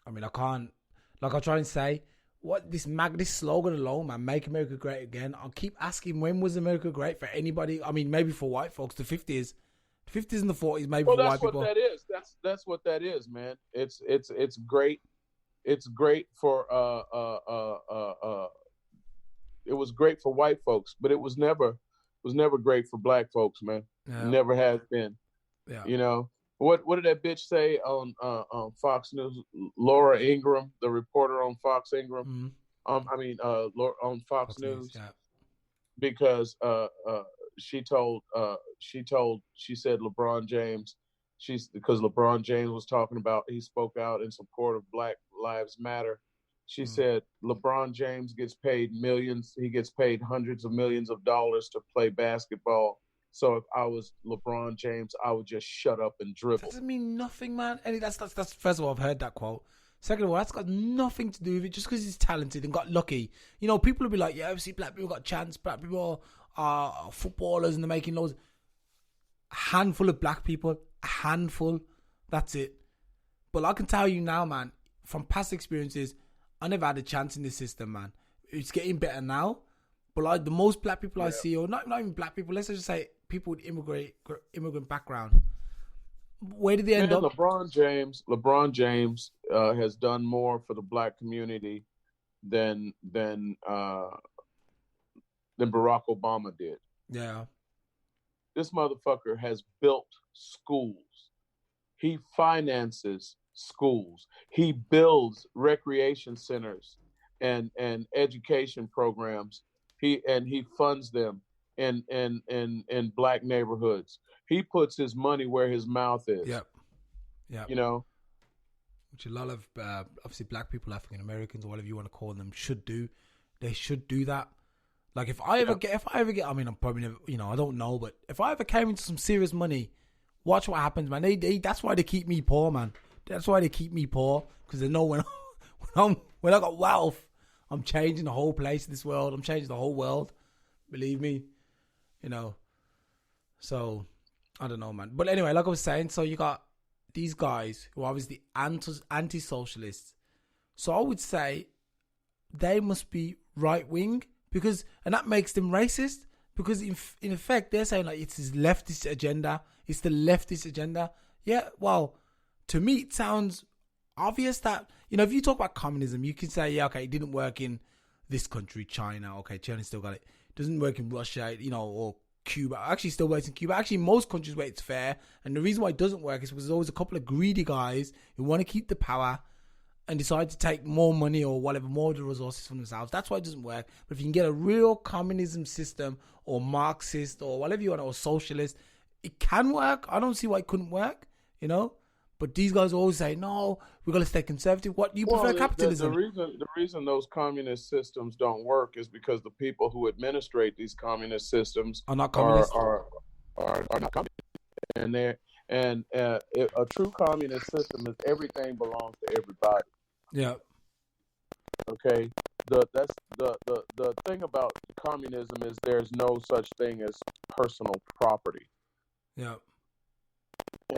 I mean, I can't. Like I try and say, what this slogan alone, man, "Make America Great Again." I'll keep asking, when was America great for anybody? I mean, maybe for white folks, the 50s and the 40s, maybe for white people. Well, that's what that is. That's what that is, man. It's great. It's great for it was great for white folks, but it was never great for black folks, man. Yeah. It never has been. Yeah. You know, what did that bitch say on Fox News? Laura Ingraham, the reporter on Fox Ingraham. On Fox News. Yeah. Because she said LeBron James. Because LeBron James was talking about, he spoke out in support of Black Lives Matter. She said LeBron James gets paid millions. He gets paid hundreds of millions of dollars to play basketball. So if I was LeBron James, I would just shut up and dribble. That doesn't mean nothing, man. And that's first of all, I've heard that quote. Second of all, that's got nothing to do with it. Just because he's talented and got lucky, you know, people will be like, "Yeah, obviously black people got a chance. Black people are footballers and they're making loads." A handful of black people, a handful. That's it. But I can tell you now, man, from past experiences, I never had a chance in this system, man. It's getting better now. But like the most black people I see, or not even black people, let's just say people with immigrant background, where did they end up? LeBron James has done more for the black community than Barack Obama did. Yeah. This motherfucker has built schools. He finances schools. He builds recreation centers and education programs. He funds them in black neighborhoods. He puts his money where his mouth is. Yep. Yeah. You know, which a lot of obviously black people, African Americans, or whatever you want to call them, should do. They should do that. Like if I ever get, I mean, I'm probably never, you know, I don't know, but if I ever came into some serious money, watch what happens, man. That's why they keep me poor, man. That's why they keep me poor, because they know when I got wealth, I'm changing the whole place in this world. I'm changing the whole world. Believe me, you know. So I don't know, man. But anyway, like I was saying, so you got these guys who are obviously anti-socialists. So I would say they must be right wing, because, and that makes them racist, because in effect they're saying like it's his leftist agenda. It's the leftist agenda. Yeah, well, to me it sounds obvious that, you know, if you talk about communism, you can say, yeah, okay, it didn't work in this country, China. Okay, China still got it. doesn't work in Russia, or Cuba. Actually, still works in Cuba. Actually, most countries where it's fair. And the reason why it doesn't work is because there's always a couple of greedy guys who want to keep the power and decide to take more money or whatever, more of the resources from themselves. That's why it doesn't work. But if you can get a real communism system or Marxist or whatever you want, or socialist, it can work. I don't see why it couldn't work, But these guys always say, no, we're going to stay conservative. What do you prefer, capitalism? The reason those communist systems don't work is because the people who administrate these communist systems are not communist. Are not communist. And a true communist system is everything belongs to everybody. Yeah. Okay. The thing about communism is there's no such thing as personal property. Yeah.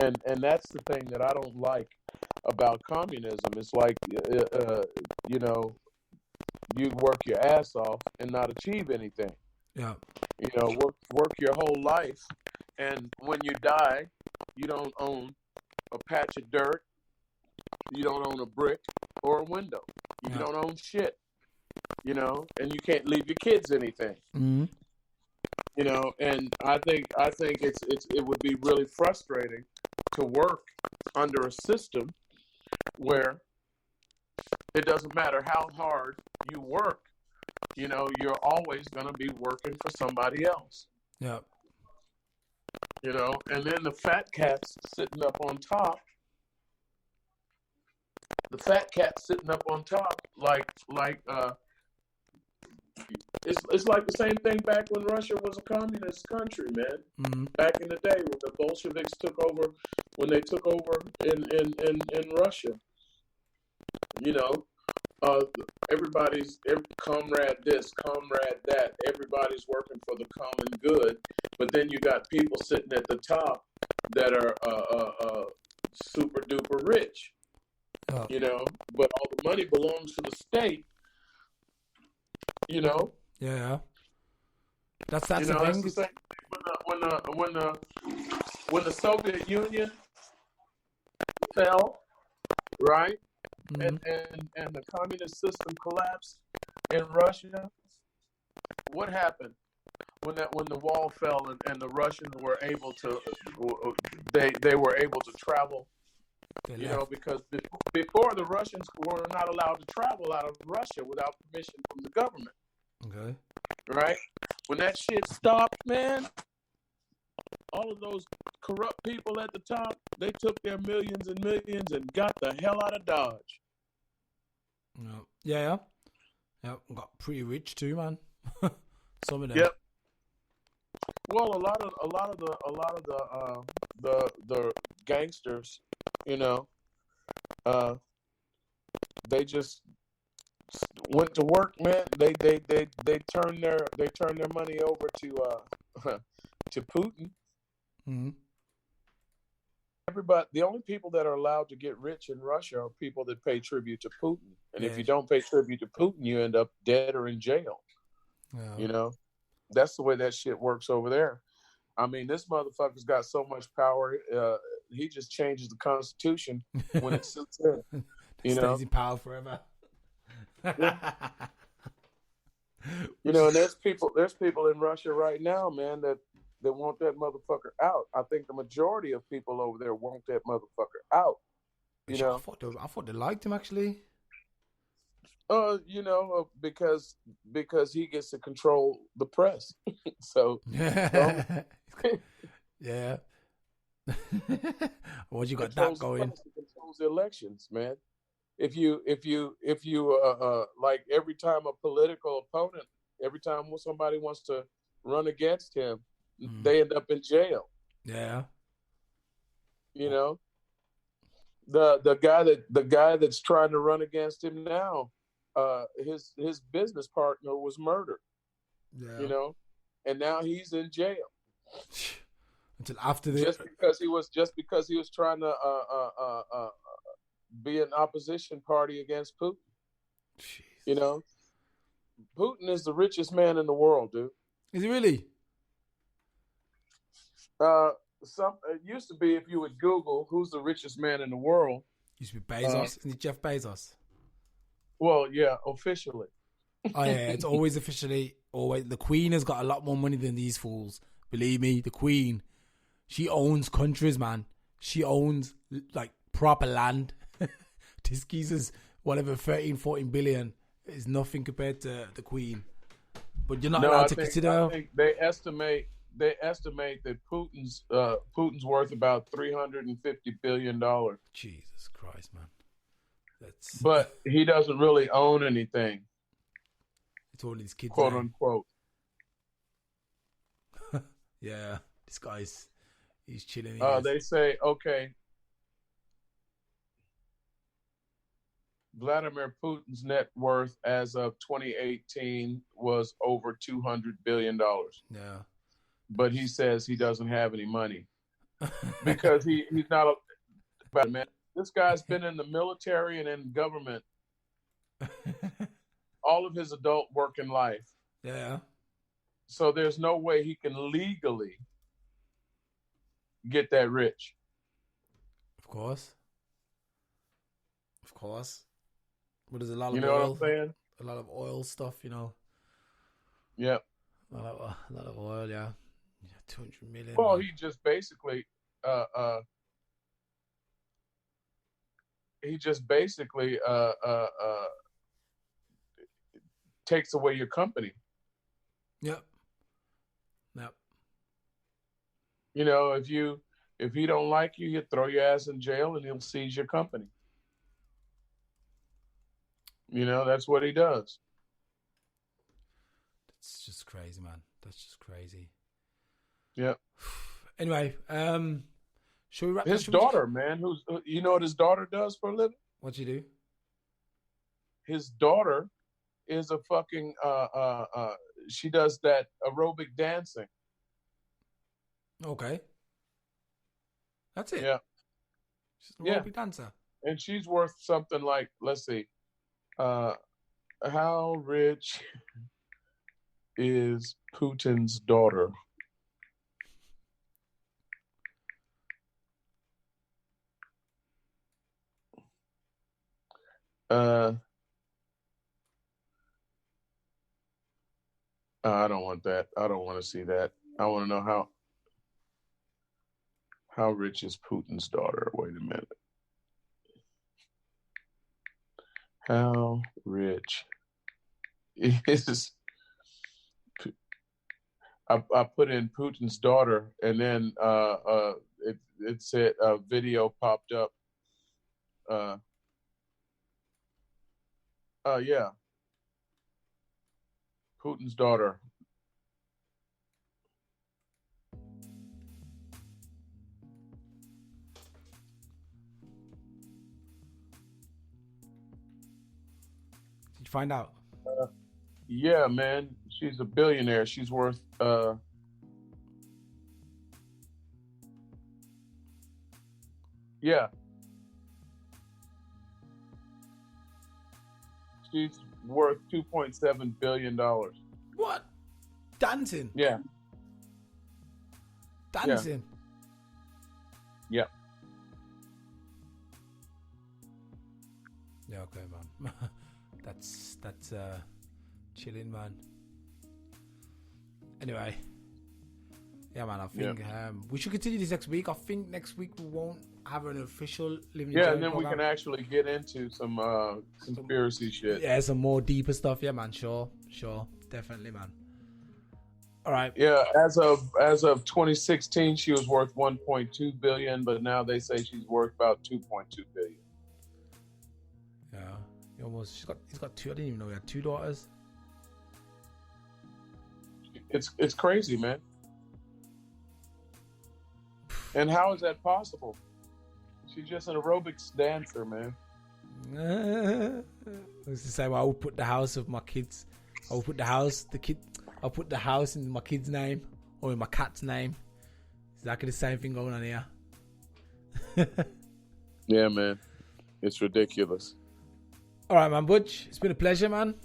And that's the thing that I don't like about communism. It's like you work your ass off and not achieve anything. Yeah. Work your whole life, and when you die, you don't own a patch of dirt, you don't own a brick or a window. You don't own shit. And you can't leave your kids anything. Mm-hmm. And I think it would be really frustrating to work under a system where it doesn't matter how hard you work, you're always going to be working for somebody else. Yeah. And then the fat cat's sitting up on top. The fat cat's sitting up on top, it's like the same thing back when Russia was a communist country, man. Mm-hmm. Back in the day when the Bolsheviks took over in Russia. Everybody's comrade this, comrade that. Everybody's working for the common good. But then you got people sitting at the top that are super duper rich. Oh. But all the money belongs to the state. Yeah. That's the thing. That's the same when the Soviet Union fell, right? Mm-hmm. And the communist system collapsed in Russia. What happened when the wall fell and the Russians were able to they were able to travel? Because before the Russians were not allowed to travel out of Russia without permission from the government. Okay. Right? When that shit stopped, man, all of those corrupt people at the top, they took their millions and millions and got the hell out of Dodge. Yeah. Got pretty rich too, man. Some of them. Yep. Well, a lot of the gangsters, they just went to work, man. They turn their money over to Putin. Mm-hmm. Everybody, the only people that are allowed to get rich in Russia are people that pay tribute to Putin. And if you don't pay tribute to Putin, you end up dead or in jail. Yeah. That's the way that shit works over there. I mean, this motherfucker's got so much power. He just changes the Constitution when it suits him. Stays in power forever. And there's people in Russia right now, man, that want that motherfucker out. I think the majority of people over there want that motherfucker out. I thought they liked him actually. Because he gets to control the press. So yeah. What you got that going? Controls the elections, man. If you like every time a political opponent, every time somebody wants to run against him, they end up in jail. Yeah. The guy that's trying to run against him now, his business partner was murdered. Yeah. And now he's in jail. Until after the just because he was trying to be an opposition party against Putin. Jeez. Putin is the richest man in the world, dude. Is he really? It used to be if you would Google who's the richest man in the world. Used to be Bezos. Isn't it Jeff Bezos? Well, yeah, officially. Oh yeah, it's always officially always the Queen has got a lot more money than these fools. Believe me, the Queen, she owns countries, man. She owns like proper land. This geezer's whatever 13, 14 billion is nothing compared to the Queen. But you're not allowed to consider. I think they estimate that Putin's worth about $350 billion. Jesus Christ, man. But he doesn't really own anything. It's all his kids, quote unquote. Yeah, this guy's he's chilling. They say, okay, Vladimir Putin's net worth as of 2018 was over $200 billion. Yeah. But he says he doesn't have any money because he's not a man. This guy's been in the military and in government all of his adult working life. Yeah. So there's no way he can legally get that rich. Of course. But there's a lot of you know oil. What I'm saying? A lot of oil stuff, you know. Yep. A lot of oil, yeah. 200 million. Well, man. he just basically takes away your company. Yep. You know, if he don't like you, he'll throw your ass in jail and he'll seize your company. You know, that's what he does. It's just crazy, man. That's just crazy. Yeah. Anyway, should we wrap his daughter, man, you know what his daughter does for a living? What'd you do? His daughter is a fucking she does that aerobic dancing. Okay. That's it. Yeah. She's an aerobic dancer. And she's worth something like, let's see, how rich is Putin's daughter? I don't want that. I don't want to see that. I want to know how rich is Putin's daughter? Wait a minute. How rich is I put in Putin's daughter, and then it said a video popped up. Yeah. Putin's daughter. Did you find out? Yeah, man. She's a billionaire. She's worth yeah. She's worth $2.7 billion. What? Dancing? Yeah. Dancing? Yeah. Yeah, okay, man. that's chilling, man. Anyway. Yeah, man, I think we should continue this next week. I think next week we won't have an official living in and then program. we can actually get into some conspiracy shit. Yeah, some more deeper stuff. Yeah, man. Sure. Definitely, man. All right. Yeah, as of 2016, she was worth 1.2 billion, but now they say she's worth about 2.2 billion. Yeah, he's got two. I didn't even know he had two daughters. It's crazy, man. And how is that possible? She's just an aerobics dancer, man. I was to say, well, I would put the house of my kids. I would put the house, I'll put the house in my kid's name or in my cat's name. Exactly the same thing going on here. Yeah, man. It's ridiculous. All right, man, Butch. It's been a pleasure, man.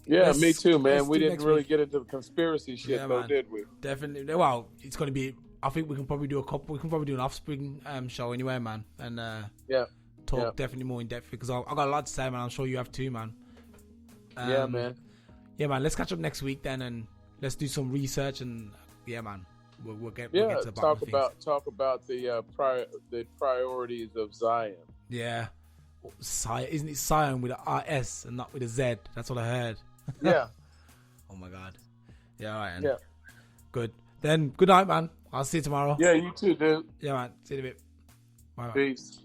Yeah, me too, man. We didn't really get into the conspiracy shit, though, man. did we? Definitely. Well, it's going to be... I think we can probably do an Offspring show anyway, man. And talk definitely more in depth because I got a lot to say, man. I'm sure you have too, man. Yeah, man. Yeah, man. Let's catch up next week then, and let's do some research. And yeah, man, we'll get to the bottom of things. Talk about the priorities of Zion. Yeah, isn't it Zion with a RS and not with a Z? That's what I heard. Yeah. Oh my god. Yeah, all right. Yeah. Good. Then good night, man. I'll see you tomorrow. Yeah, you too, dude. Yeah, man. See you in a bit. Bye. Peace.